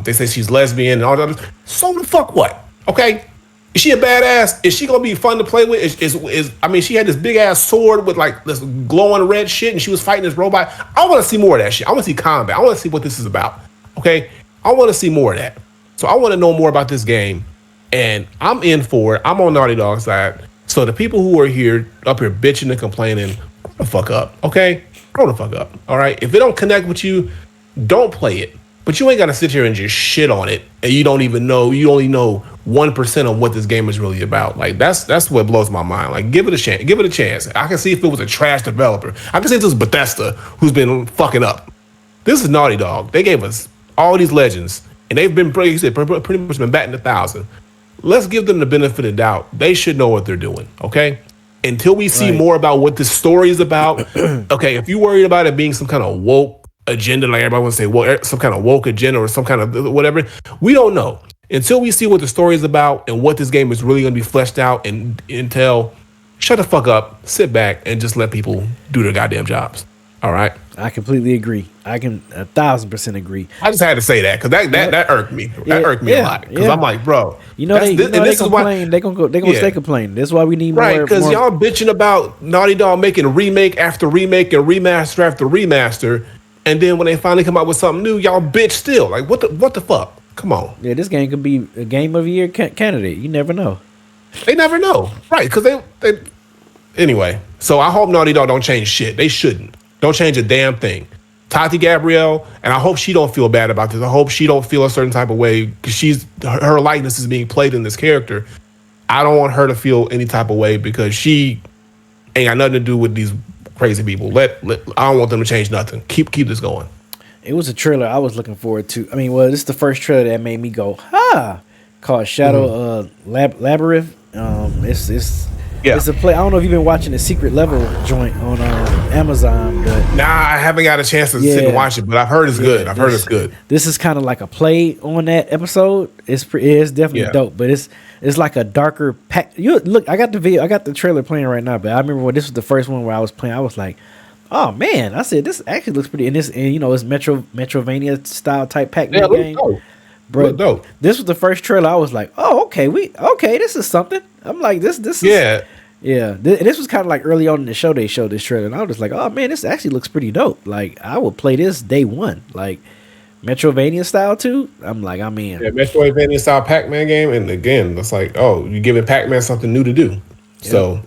they say she's lesbian and all that. So the fuck what? Okay? Is she a badass? Is she gonna be fun to play with? I mean, she had this big ass sword with like this glowing red shit, and she was fighting this robot. I want to see more of that shit. I want to see combat. I want to see what this is about. Okay, I want to see more of that. So I want to know more about this game, and I'm in for it. I'm on Naughty Dog's side. So the people who are up here bitching and complaining, grow the fuck up. Okay, grow the fuck up. All right. If it don't connect with you, don't play it. But you ain't got to sit here and just shit on it, and you don't even know. You only know 1% of what this game is really about. Like, that's what blows my mind. Like, give it a chance. Give it a chance. I can see if it was a trash developer. I can see if this was Bethesda who's been fucking up. This is Naughty Dog. They gave us all these legends, and they've been pretty much been batting 1,000. Let's give them the benefit of the doubt. They should know what they're doing. Okay. Until we see more about what this story is about. Okay, if you're worried about it being some kind of woke agenda, like everybody wants to say, well, some kind of woke agenda or some kind of whatever, we don't know until we see what the story is about and what this game is really going to be fleshed out. And until, shut the fuck up, sit back, and just let people do their goddamn jobs. All right. I completely agree. I can 1,000% agree. I just had to say that because that irked me. That irked me a lot because I'm like, bro, they complain. They gonna stay complaining. That's why we need more. Right, because y'all bitching about Naughty Dog making remake after remake and remaster after remaster. And then when they finally come out with something new, y'all bitch still. Like, what the fuck? Come on. Yeah, this game could be a game of the year candidate. You never know. They never know. Right, because they... Anyway, so I hope Naughty Dog don't change shit. They shouldn't. Don't change a damn thing. Tati Gabrielle, and I hope she don't feel bad about this. I hope she don't feel a certain type of way because her likeness is being played in this character. I don't want her to feel any type of way because she ain't got nothing to do with these crazy people. I don't want them to change nothing. Keep this going. It was a trailer I was looking forward to. I mean, well, this is the first trailer that made me go, ha! Called Shadow Labyrinth. It's a play. I don't know if you've been watching the Secret Level joint on Amazon, but nah, I haven't got a chance to sit and watch it, but I've heard it's good. I've heard it's good. This is kind of like a play on that episode. It's definitely dope, but it's like a darker pack. Look, I got the trailer playing right now, but I remember when this was the first one where I was playing, I was like, oh man, I said this actually looks pretty. And it's Metrovania style type Pac-Man game. Dope. Bro, dope. This was the first trailer. I was like, oh okay, this is something. I'm like this is This was kind of like early on in the show they showed this trailer, and I was just like, oh man, this actually looks pretty dope. Like I would play this day one, like Metrovania style too. I'm like, I'm in. Yeah, Metrovania style Pac-Man game, and again, it's like, oh, you're giving Pac-Man something new to do. Yep. So.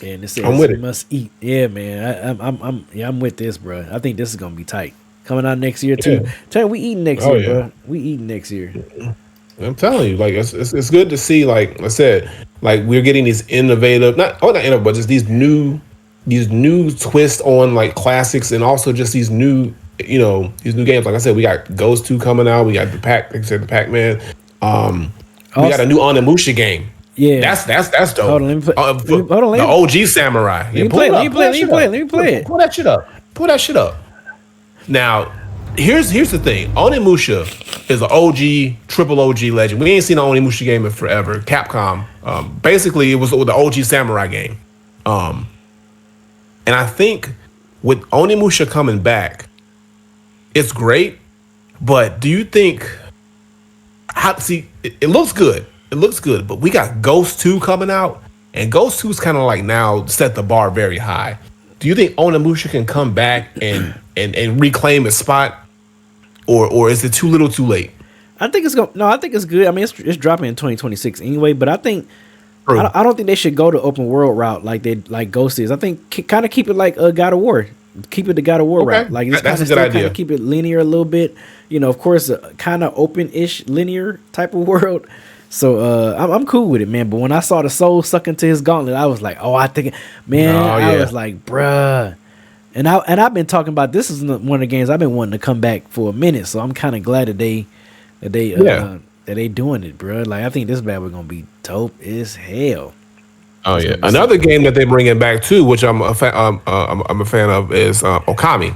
And this I'm with it. Must eat. Yeah, man. I'm with this, bro. I think this is gonna be tight. Coming out next year too. Yeah. Tell you, we eating next year, bro. We eating next year. I'm telling you, like it's good to see. Like I said, like we're getting these innovative, not innovative, but just these new twists on like classics, and also just these new games. Like I said, we got Ghost 2 coming out. We got the Pac-Man. We got a new Onimusha game. Yeah, that's dope. Hold on, let me play. Hold on, the OG Samurai. Let me play it. Pull that shit up. Now, here's the thing. Onimusha is an triple OG legend. We ain't seen an Onimusha game in forever. Capcom. Basically, it was the OG Samurai game. And I think with Onimusha coming back, it's great. But do you think? It looks good. It looks good. But we got Ghost 2 coming out, and Ghost 2's kind of like now set the bar very high. Do you think Onimusha can come back and reclaim his spot, or is it too little, too late? I think it's going. No, I think it's good. I mean, it's dropping in 2026 anyway. But I think I don't think they should go the open world route like Ghost is. I think kind of keep it like God of War. Keep it the God of War route. Like it's that's a good idea. Kind of keep it linear a little bit. You know, of course, kind of open-ish linear type of world. So I'm cool with it, man. But when I saw the soul suck into his gauntlet, I was like, oh, I think, man, I was like, bruh. And I've been talking about this is one of the games I've been wanting to come back for a minute. So I'm kind of glad that they doing it, bro. Like I think this bad we're gonna be dope as hell. Oh yeah, another game that they bringing back too, which I'm a fan of, is Okami.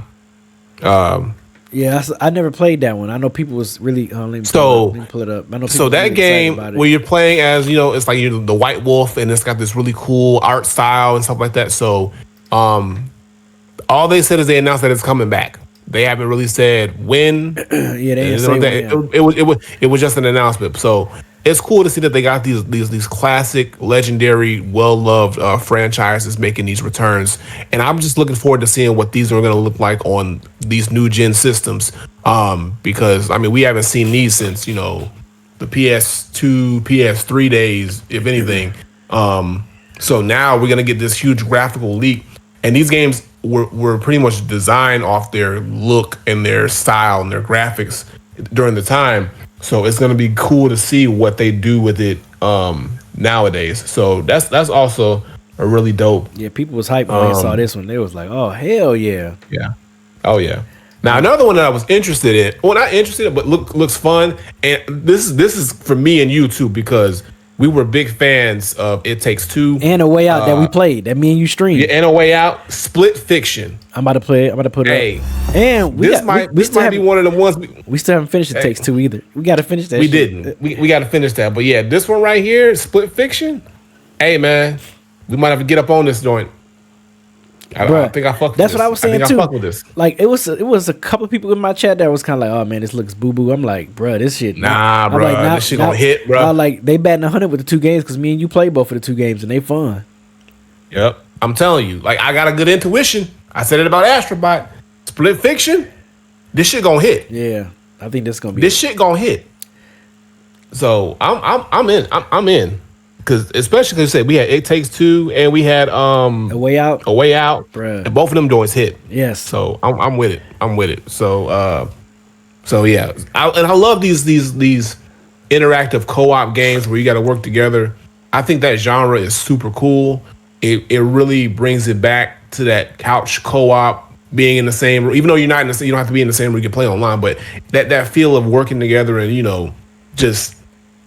Yeah, I never played that one. I know people was really. Let me pull it up. I know. So that game where you're playing as, it's like you're the White Wolf, and it's got this really cool art style and stuff like that. So, all they said is they announced that it's coming back. They haven't really said when. Yeah, they didn't say when. It was just an announcement. So it's cool to see that they got these classic, legendary, well-loved franchises making these returns. And I'm just looking forward to seeing what these are going to look like on these new gen systems. Because I mean, we haven't seen these since the PS2, PS3 days, if anything. So now we're going to get this huge graphical leap, and these games were pretty much designed off their look and their style and their graphics during the time. So it's gonna be cool to see what they do with it nowadays. So that's also a really dope. Yeah, people was hyped when they saw this one. They was like, "Oh hell yeah!" Yeah, oh yeah. Now another one that I was interested in. Well, not interested in, but looks fun. And this is for me and you too, because we were big fans of It Takes Two and A Way Out that we played. That me and you streamed. Yeah, and A Way Out. Split Fiction. I'm about to play it. I'm about to put it up. And this might be one of the ones we still haven't finished. It Takes Two either. We got to finish that. We didn't. We got to finish that. But yeah, this one right here, Split Fiction. Hey man, we might have to get up on this joint. I think I fuck with this. That's what I was saying too. I fuck with this. Like it was a couple people in my chat that was kind of like, oh man, this looks boo boo. I'm like, bro, this shit. Nah, bro, like, this shit gonna hit, bro. Like they batting 100 with the two games because me and you played both of the two games and they fun. Yep, I'm telling you, like I got a good intuition. I said it about Astrobot. Split Fiction. This shit gonna hit. Yeah, I think this gonna be. This shit gonna hit. So I'm in. I'm in. Because especially because we had It Takes Two and we had A Way Out, bruh. And both of them doors hit. Yes. So I'm with it. So yeah, I love these interactive co-op games where you got to work together. I think that genre is super cool. It really brings it back to that couch co-op, being in the same room, even though you're not in the same, you don't have to be in the same room. You can play online, but that feel of working together and just.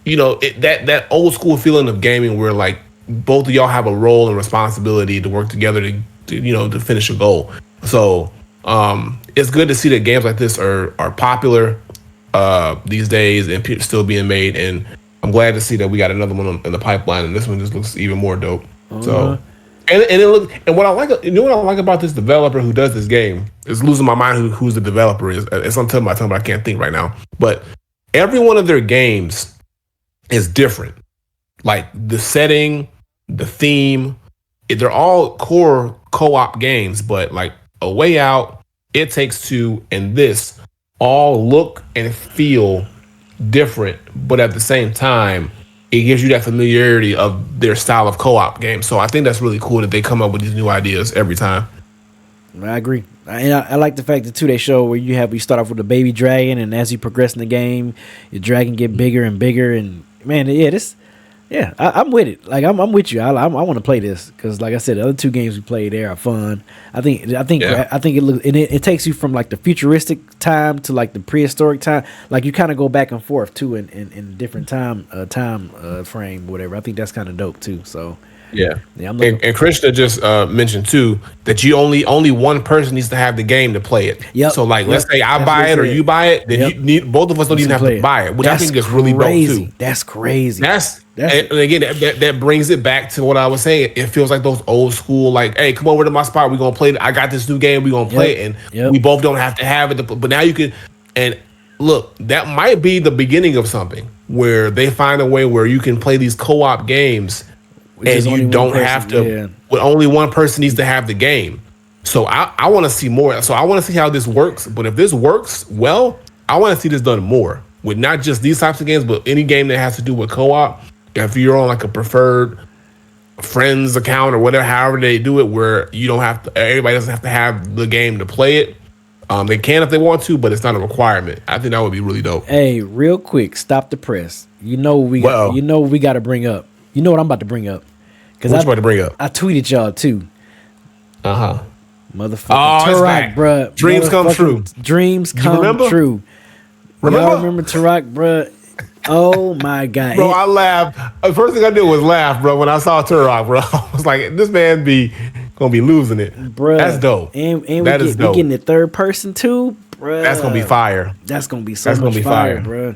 That old school feeling of gaming where like both of y'all have a role and responsibility to work together to finish a goal. So it's good to see that games like this are popular these days and still being made. And I'm glad to see that we got another one in the pipeline, and this one just looks even more dope. So what I like about this developer who does this game is losing my mind who's the developer is. It's on top of my tongue, but I can't think right now. But every one of their games is different. Like the setting, the theme, they're all core co-op games, but like A Way Out, It Takes Two, and this all look and feel different, but at the same time, it gives you that familiarity of their style of co-op games. So I think that's really cool that they come up with these new ideas every time. I agree. And I like the fact that too they show where you start off with a baby dragon, and as you progress in the game, your dragon get bigger and bigger. And man, I'm with it. Like I'm with you. I want to play this because, like I said, the other two games we played there are fun. I think it looks, and it takes you from like the futuristic time to like the prehistoric time. Like you kind of go back and forth too in different time frame, whatever. I think that's kind of dope too. So. Yeah. And Krishna just mentioned too that you only one person needs to have the game to play it. Yep. So like, let's say I buy it or you buy it, then you need both of us don't even have to buy it, which I think is really dope too. That's crazy. And again, that brings it back to what I was saying. It feels like those old school, like, hey, come over to my spot. We're gonna play. I got this new game. We're gonna play it, and we both don't have to have it. But now you can. And look, that might be the beginning of something where they find a way where you can play these co-op games, and you don't have to. Yeah. Well, only one person needs to have the game. So I want to see more. So I want to see how this works. But if this works well, I want to see this done more with not just these types of games, but any game that has to do with co-op. If you're on like a preferred friends account or whatever, however they do it, where you don't have to, everybody doesn't have to have the game to play it. They can if they want to, but it's not a requirement. I think that would be really dope. Hey, real quick, stop the press. You know we got to bring up. You know what I'm about to bring up? Because I'm about to bring up. I tweeted y'all too. Motherfucker, Turok, bruh. Dreams come true. Dreams come true. Y'all remember Turok, bruh? Oh my God, bro! I laughed. The first thing I did was laugh, bro. When I saw Turok, bro, I was like, "This man gonna be losing it, bro." That's dope. And we getting the third person too, bro. That's gonna be fire. That's gonna be much fire, bro.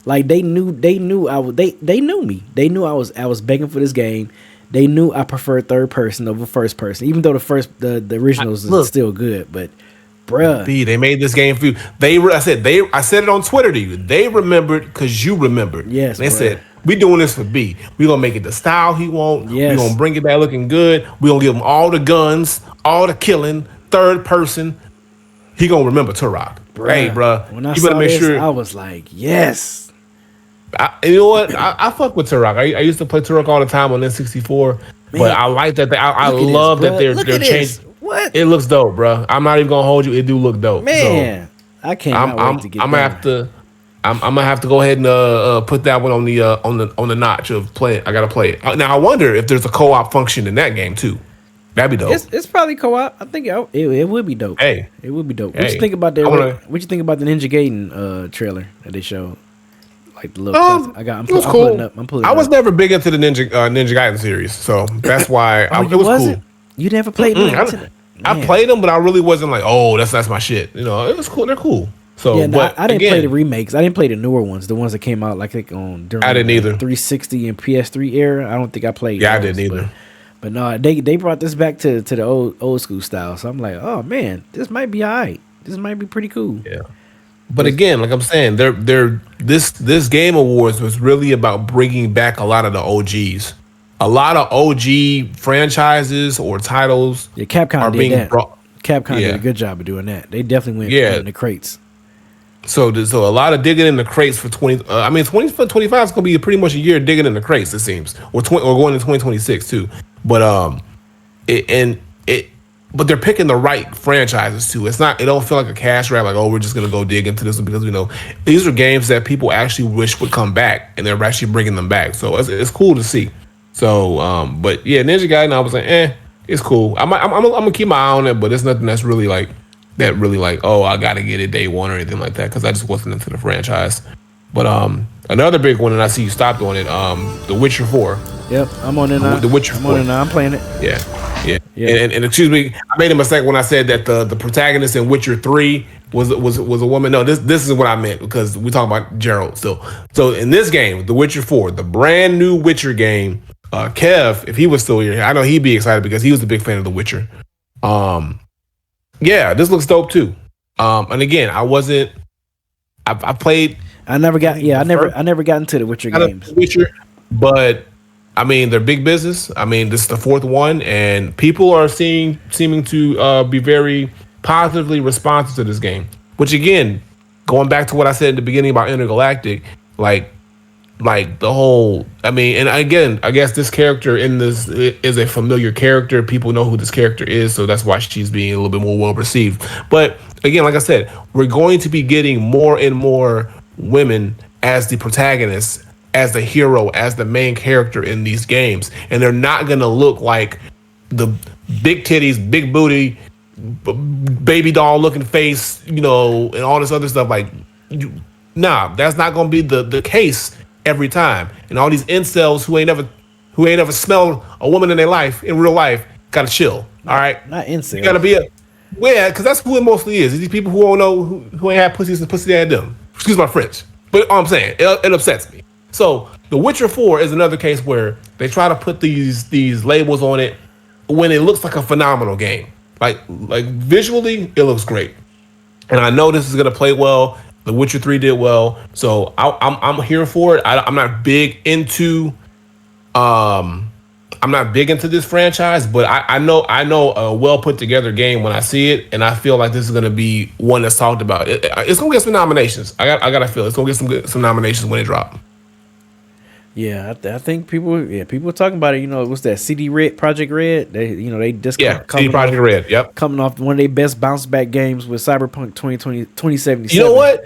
Like they knew I was. They knew me. They knew I was begging for this game. They knew I preferred third person over first person, even though the originals is still good, but. Bruh. They made this game for you. I said it on Twitter to you. They remembered because you remembered. Yes. They said, we doing this for B. We gonna make it the style he want. Yes. We gonna bring it back looking good. We gonna give him all the guns, all the killing, third person. He gonna remember Turok. Hey, bruh. When I saw this, I was like, yes. You know what? I fuck with Turok. I used to play Turok all the time on N64, but I like that. I love that they're changing. What? It looks dope, bro. I'm not even gonna hold you. It do look dope, man. So I can't wait to get. I'm gonna have to go ahead and put that one on the notch of play. I gotta play it now. I wonder if there's a co-op function in that game too. That'd be dope. It's probably co-op. I think it would be dope. Hey, it would be dope. What you think about that? What you think about the Ninja Gaiden trailer that they showed? Like the little I'm pulling up. I was never big into the Ninja Gaiden series, so that's why it was cool. You never played them? I played them, but I really wasn't like, oh, that's my shit. You know, it was cool. They're cool. So, I didn't play the remakes. I didn't play the newer ones, the ones that came out during I didn't either. 360 and PS3 era. I don't think I played. Yeah, those, I didn't either. But no, they brought this back to the old school style. So I'm like, oh man, this might be alright. This might be pretty cool. Yeah. But again, like I'm saying, this Game Awards was really about bringing back a lot of the OGs. A lot of OG franchises or titles Capcom did that. Capcom did a good job of doing that. They definitely went in the crates. So a lot of digging in the crates for 20. 2025 is going to be pretty much a year digging in the crates, it seems, or going to 2026 too. But but they're picking the right franchises too. It don't feel like a cash grab. Like, oh, we're just going to go dig into this one because these are games that people actually wish would come back, and they're actually bringing them back. So it's cool to see. So, but yeah, Ninja Gaiden, I was like, it's cool. I'm gonna keep my eye on it, but it's nothing that's really like, oh, I gotta get it day one or anything like that, because I just wasn't into the franchise. But another big one, and I see you stopped on it, The Witcher 4. Yep, I'm on it now. The Witcher 4. I'm on it now. I'm playing it. Yeah. And excuse me, I made a mistake when I said that the protagonist in Witcher 3 was a woman. No, this is what I meant, because we talk about Geralt still. So in this game, The Witcher 4, the brand new Witcher game. Kev, if he was still here, I know he'd be excited because he was a big fan of The Witcher. This looks dope too. And again, I played. I never got into the Witcher games. Witcher, but I mean, they're big business. I mean, this is the fourth one, and people are seeming to be very positively responsive to this game. Which again, going back to what I said at the beginning about Intergalactic, like the whole, and again, I guess this character in this is a familiar character. People know who this character is, so that's why she's being a little bit more well received. But again, like I said, we're going to be getting more and more women as the protagonists, as the hero, as the main character in these games, and they're not going to look like the big titties, big booty, baby doll looking face, and all this other stuff. Nah, that's not going to be the case every time. And all these incels who ain't ever smelled a woman in their life, in real life, gotta chill. All right, not incels. You gotta be because that's who it mostly is. These people who don't know who ain't had pussies and pussy had them. Excuse my French, but I'm saying it upsets me. So The Witcher 4 is another case where they try to put these labels on it when it looks like a phenomenal game. Like visually, it looks great. And I know this is gonna play well. The Witcher 3 did well, so I'm here for it. I'm not big into I'm not big into this franchise, but I know a well put together game when I see it, and I feel like this is gonna be one that's talked about. It's gonna get some nominations. I gotta feel it's gonna get some nominations when it drop. Yeah, I think people are talking about it. You know, what's that? CD Red, Project Red. They just CD Project Red. Yep, coming off one of their best bounce back games with Cyberpunk 2077. You know what?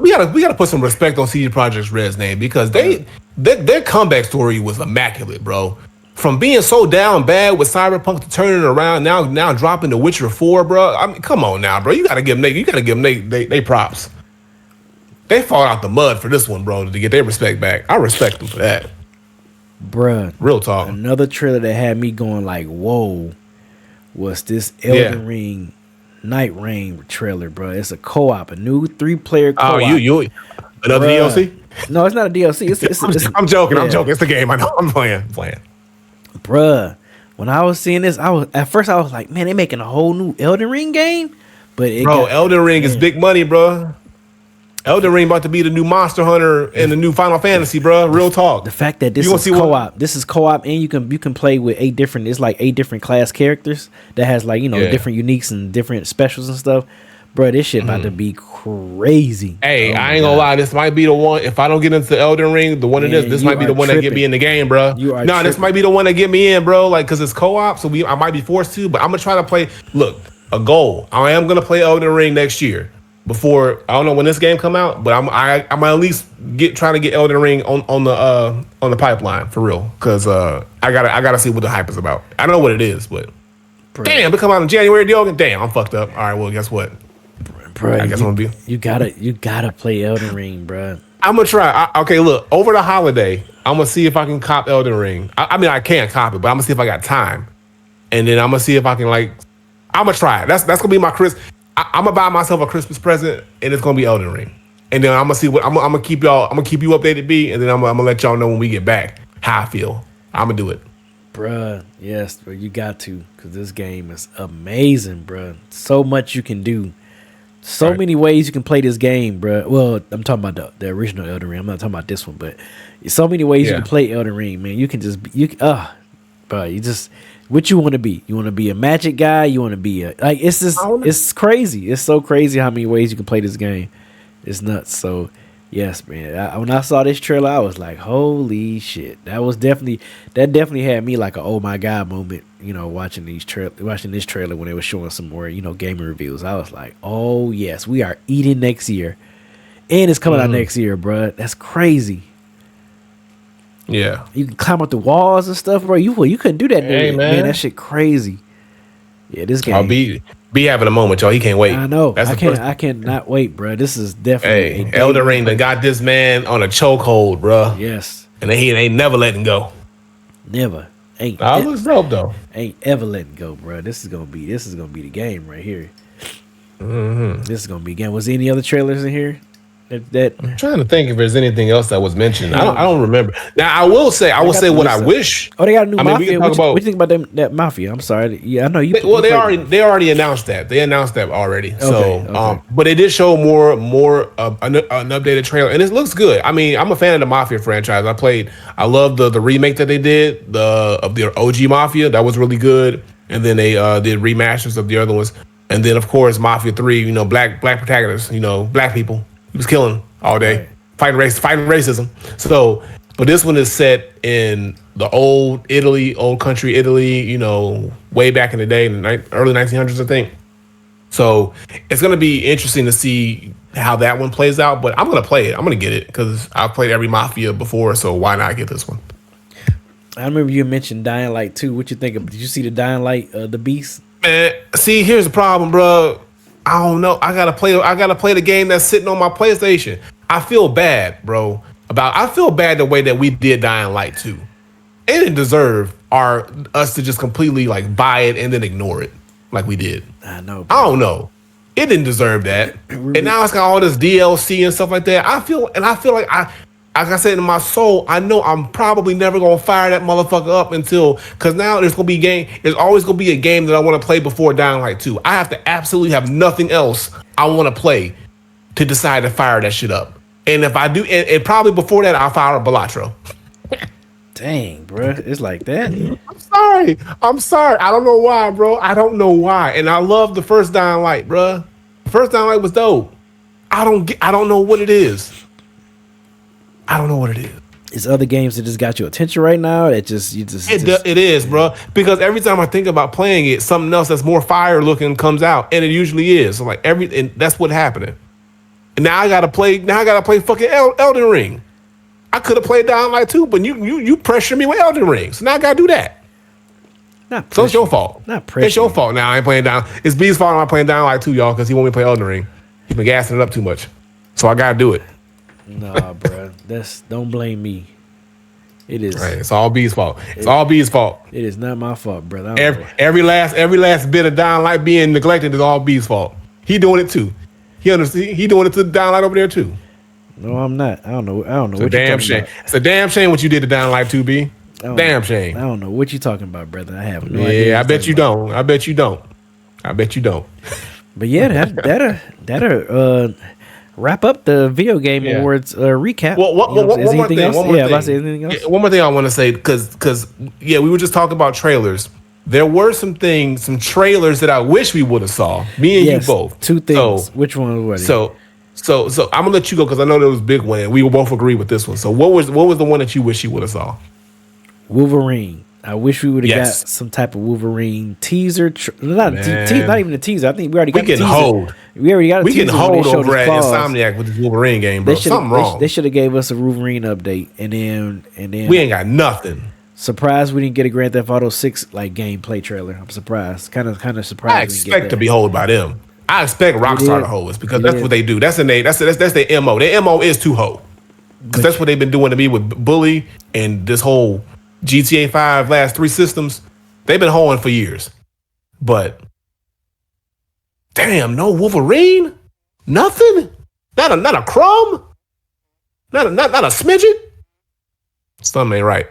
We gotta put some respect on CD Projekt Red's name because their comeback story was immaculate, bro. From being so down bad with Cyberpunk to turning it around, now dropping The Witcher 4, bro. I mean, come on now, bro. You gotta give them they props. They fought out the mud for this one, bro, to get their respect back. I respect them for that. Bruh. Real talk. Another trailer that had me going like, whoa, was this Elden Ring Night Rain trailer, bro. It's a co-op, a new 3-player co-op. Oh, you another DLC? No, it's not a DLC. I'm joking. I'm joking. It's the game. I know. I'm playing. Bruh, when I was seeing this, at first I was like, man, they making a whole new Elden Ring game? But Elden Ring is big money, bro. Elden Ring about to be the new Monster Hunter and the new Final Fantasy, bro. Real talk. The fact that this is co-op, this is co-op, and you can play with 8 different class characters that has different uniques and different specials and stuff. Bro, this shit about to be crazy. Hey, I ain't gonna lie. This might be the one. If I don't get into Elden Ring, this might be the one that get me in the game, bro. This might be the one that get me in, bro. Like, cause it's co-op, so I might be forced to. But I'm gonna try to play. Look, a goal. I am gonna play Elden Ring next year. Before, I don't know when this game come out, but I'm at least trying to get Elden Ring on the pipeline for real, cause I gotta see what the hype is about. I don't know what it is, but damn, it come out in January, Diogen. Damn, I'm fucked up. All right, well, guess what? Bro, I guess I'm gonna be. You gotta play Elden Ring, bro. I'm gonna try. Okay, look, over the holiday, I'm gonna see if I can cop Elden Ring. I mean, I can't cop it, but I'm gonna see if I got time, and then I'm gonna see if I can I'm gonna try it. That's gonna be my Christmas. I'm gonna buy myself a Christmas present, and it's gonna be Elden Ring. And then I'm gonna see what I'm gonna keep you updated, B, and then I'm gonna let y'all know when we get back how I feel. I'm gonna do it, bruh. Yes, bro, you got to, because this game is amazing, bruh. So much you can do, so many ways you can play this game, bruh. Well, I'm talking about the original Elden Ring. I'm not talking about this one, but so many ways you can play Elden Ring, man. You can just what you want to be? You want to be a magic guy? You want to be it's crazy. It's so crazy how many ways you can play this game. It's nuts. So, yes, man. When I saw this trailer, I was like, holy shit. That definitely had me like a oh my god moment, watching this trailer when they were showing some more, gaming reviews. I was like, oh yes, we are eating next year. And it's coming out next year, bro. That's crazy. Yeah, you can climb up the walls and stuff, bro. You couldn't do that, man. That shit crazy. Yeah, this game. I'll be having a moment, y'all. He can't wait. I know. I cannot wait, bro. This is definitely Elden Ring that got this man on a chokehold, bro. Yes, and he ain't never letting go. Never. Ain't. That looks dope though. Ain't ever letting go, bro. This is gonna be the game right here. This is gonna be the game. Was there any other trailers in here? I'm trying to think if there's anything else that was mentioned. I don't remember. Now I will say what I wish. Oh, they got a new Mafia. What do you think about that Mafia? I'm sorry. Yeah, I know you. They already announced that. They announced that already. Okay. But they did show more an updated trailer, and it looks good. I mean, I'm a fan of the Mafia franchise. I love the remake that they did of the OG Mafia. That was really good. And then they did remasters of the other ones. And then of course Mafia 3. Black protagonists. Black people. He was killing all day, fighting racism. So, but this one is set in the old country Italy, way back in the day, in the early 1900s, I think. So it's going to be interesting to see how that one plays out, but I'm going to play it. I'm going to get it because I've played every Mafia before, so why not get this one? I remember you mentioned Dying Light 2. What you think of? Did you see the Dying Light, the Beast? Man, see, here's the problem, bro. I don't know. I gotta play the game that's sitting on my PlayStation. I feel bad, bro. I feel bad the way that we did Dying Light 2. It didn't deserve us to just completely buy it and then ignore it like we did. I know, bro. I don't know. It didn't deserve that. And now it's got all this DLC and stuff like that. I feel like like I said in my soul, I know I'm probably never gonna fire that motherfucker up until, because now there's always gonna be a game that I want to play before Dying Light 2. I have to absolutely have nothing else I want to play to decide to fire that shit up. And if I do, and probably before that, I'll fire up Balatro. Dang, bro, it's like that. I'm sorry. I don't know why, bro. I don't know why. And I love the first Dying Light, bro. The first Dying Light was dope. I don't know what it is. I don't know what it is. It's other games that just got your attention right now. It is, bro. Because every time I think about playing it, something else that's more fire looking comes out, and it usually is. So and that's what's happening. And now I gotta play fucking Elden Ring. I could have played Dying Light 2, but you pressure me with Elden Ring. So now I gotta do that. So it's your fault. Not pressure. It's your fault now. I ain't playing Down. It's B's fault I'm not playing Dying Light 2, y'all, because he won't me play Elden Ring. He's been gassing it up too much. So I gotta do it. Nah, bro. Don't blame me. It is. Right, it's all B's fault. All B's fault. It is not my fault, brother. Every last bit of Dying Light being neglected is all B's fault. He doing it too. He doing it to Dying Light over there too. No, I'm not. I don't know. It's a damn shame. It's a damn shame what you did to Dying Light 2, B. Damn shame. I don't know what you talking about, brother. I have no idea. Yeah, I bet you don't. I bet you don't. But yeah, that'll wrap up the video game awards recap. Well, one more thing. Anything else? One more thing I want to say, because we were just talking about trailers. There were some trailers that I wish we would have saw. Me and you both. Two things. Which one was it? So I'm gonna let you go because I know there was a big one and we will both agree with this one. So what was the one that you wish you would have saw? Wolverine. I wish we would have got some type of Wolverine teaser. Not even a teaser. I think we already got the teaser. We already got a teaser. We can hold over at Insomniac with this Wolverine game, bro. Something wrong. They should have gave us a Wolverine update, and then we ain't got nothing. Surprised we didn't get a Grand Theft Auto 6 like gameplay trailer. I'm surprised. Kind of surprised. I expect to be hold by them. I expect Rockstar to hold us because that's what they do. That's their MO. Their MO is to hold. Because that's what they've been doing to me with Bully and this whole GTA 5 last 3 systems. They've been holding for years. But damn, no Wolverine? Nothing? Not a crumb? Not a smidget? Something ain't right.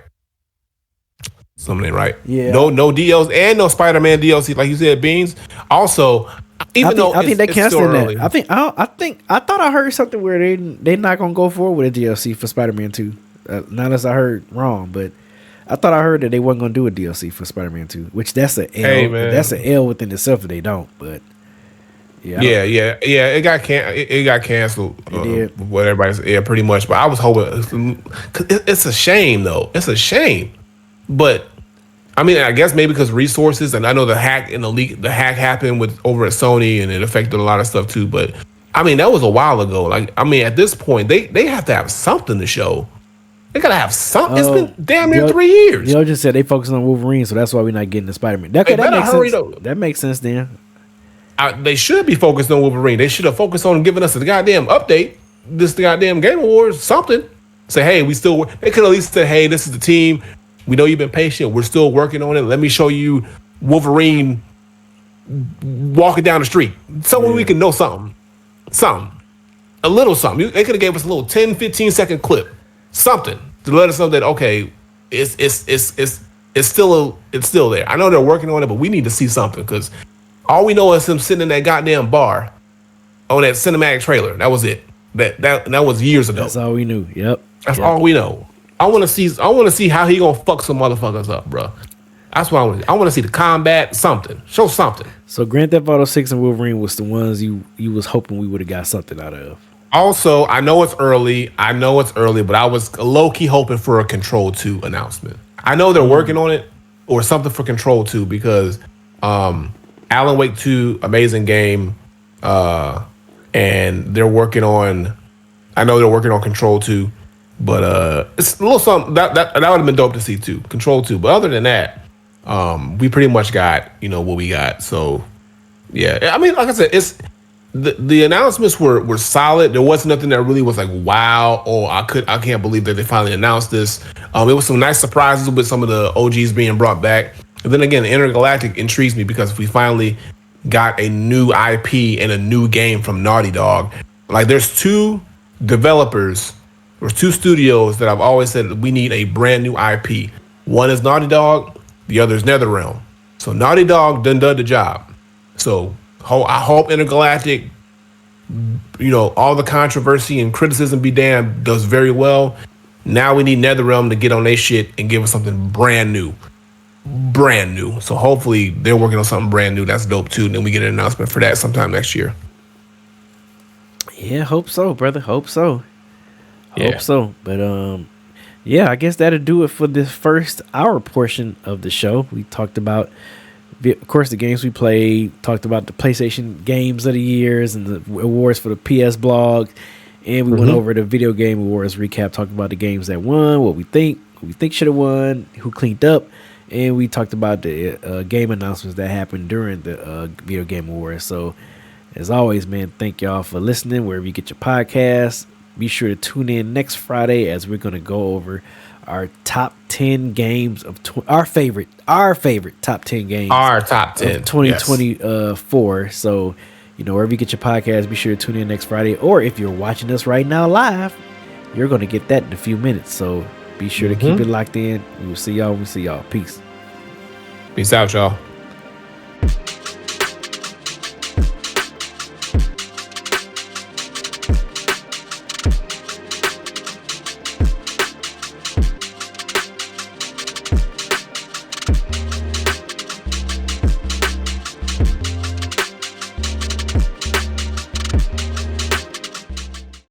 Yeah. No DLs and no Spider-Man DLC, like you said, Beans. Also, I think they canceled that. I thought I heard something where they're not gonna go forward with a DLC for Spider-Man 2. Not unless I heard wrong, but I thought I heard that they wasn't gonna do a DLC for Spider-Man 2, which that's an L. Hey, that's an L within itself if they don't. But it got canceled. It did. What everybody's pretty much. But I was hoping. It's a shame though. It's a shame. But I mean, I guess maybe because resources, and I know the hack and the hack happened over at Sony, and it affected a lot of stuff too. But I mean, that was a while ago. Like, I mean, at this point, they have to have something to show. They gotta have something. It's been damn near 3 years. Yo just said they focused on Wolverine, so that's why we're not getting the Spider-Man. That makes sense. Though. That makes sense then. They should be focused on Wolverine. They should have focused on giving us a goddamn update. The goddamn Game Awards, something. Say, hey, they could at least say, hey, this is the team. We know you've been patient. We're still working on it. Let me show you Wolverine walking down the street. We can know something. A little something. They could have gave us a little 10, 15 second clip. Something to let us know that, okay, it's still there. I know they're working on it, but we need to see something because all we know is him sitting in that goddamn bar on that cinematic trailer. That was it. That was years ago. That's all we knew. Yep. That's all we know. I want to see how he gonna fuck some motherfuckers up, bro. That's what I want. I want to see the combat. Something. Show something. So Grand Theft Auto 6 and Wolverine was the ones you was hoping we would have got something out of. Also, I know it's early, but I was low-key hoping for a Control 2 announcement. I know they're working on it or something for Control 2 because Alan Wake 2, amazing game, and they're working on Control 2, but it's a little something that would have been dope to see too, Control 2. But other than that, we pretty much got what we got. So yeah, I mean, like I said, it's. The announcements were solid. There wasn't nothing that really was like, wow, I can't believe that they finally announced this. It was some nice surprises with some of the OGs being brought back. And then again, Intergalactic intrigues me because we finally got a new IP and a new game from Naughty Dog. Like, there's 2 developers There's two studios that I've always said that we need a brand new IP. One is Naughty Dog, the other is NetherRealm. So Naughty Dog done the job. So I hope Intergalactic, all the controversy and criticism be damned, does very well. Now we need NetherRealm to get on their shit and give us something brand new. Brand new. So hopefully they're working on something brand new that's dope too. And then we get an announcement for that sometime next year. Yeah, hope so, brother. Hope so. Hope so. But yeah, I guess that'll do it for this first hour portion of the show. We talked about, of course, the games we played, talked about the PlayStation games of the years and the awards for the PS blog, and we went over the video game awards recap, talked about the games that won, what we think should have won, who cleaned up, and we talked about the game announcements that happened during the video game awards. So, as always, man, thank y'all for listening wherever you get your podcasts. Be sure to tune in next Friday as we're going to go over our top 10 games of our favorite top 10 games. Our top 10 of 2024. Yes. So, wherever you get your podcast, be sure to tune in next Friday. Or if you're watching us right now live, you're going to get that in a few minutes. So be sure to keep it locked in. We will see y'all when we see y'all. Peace. Peace out, y'all.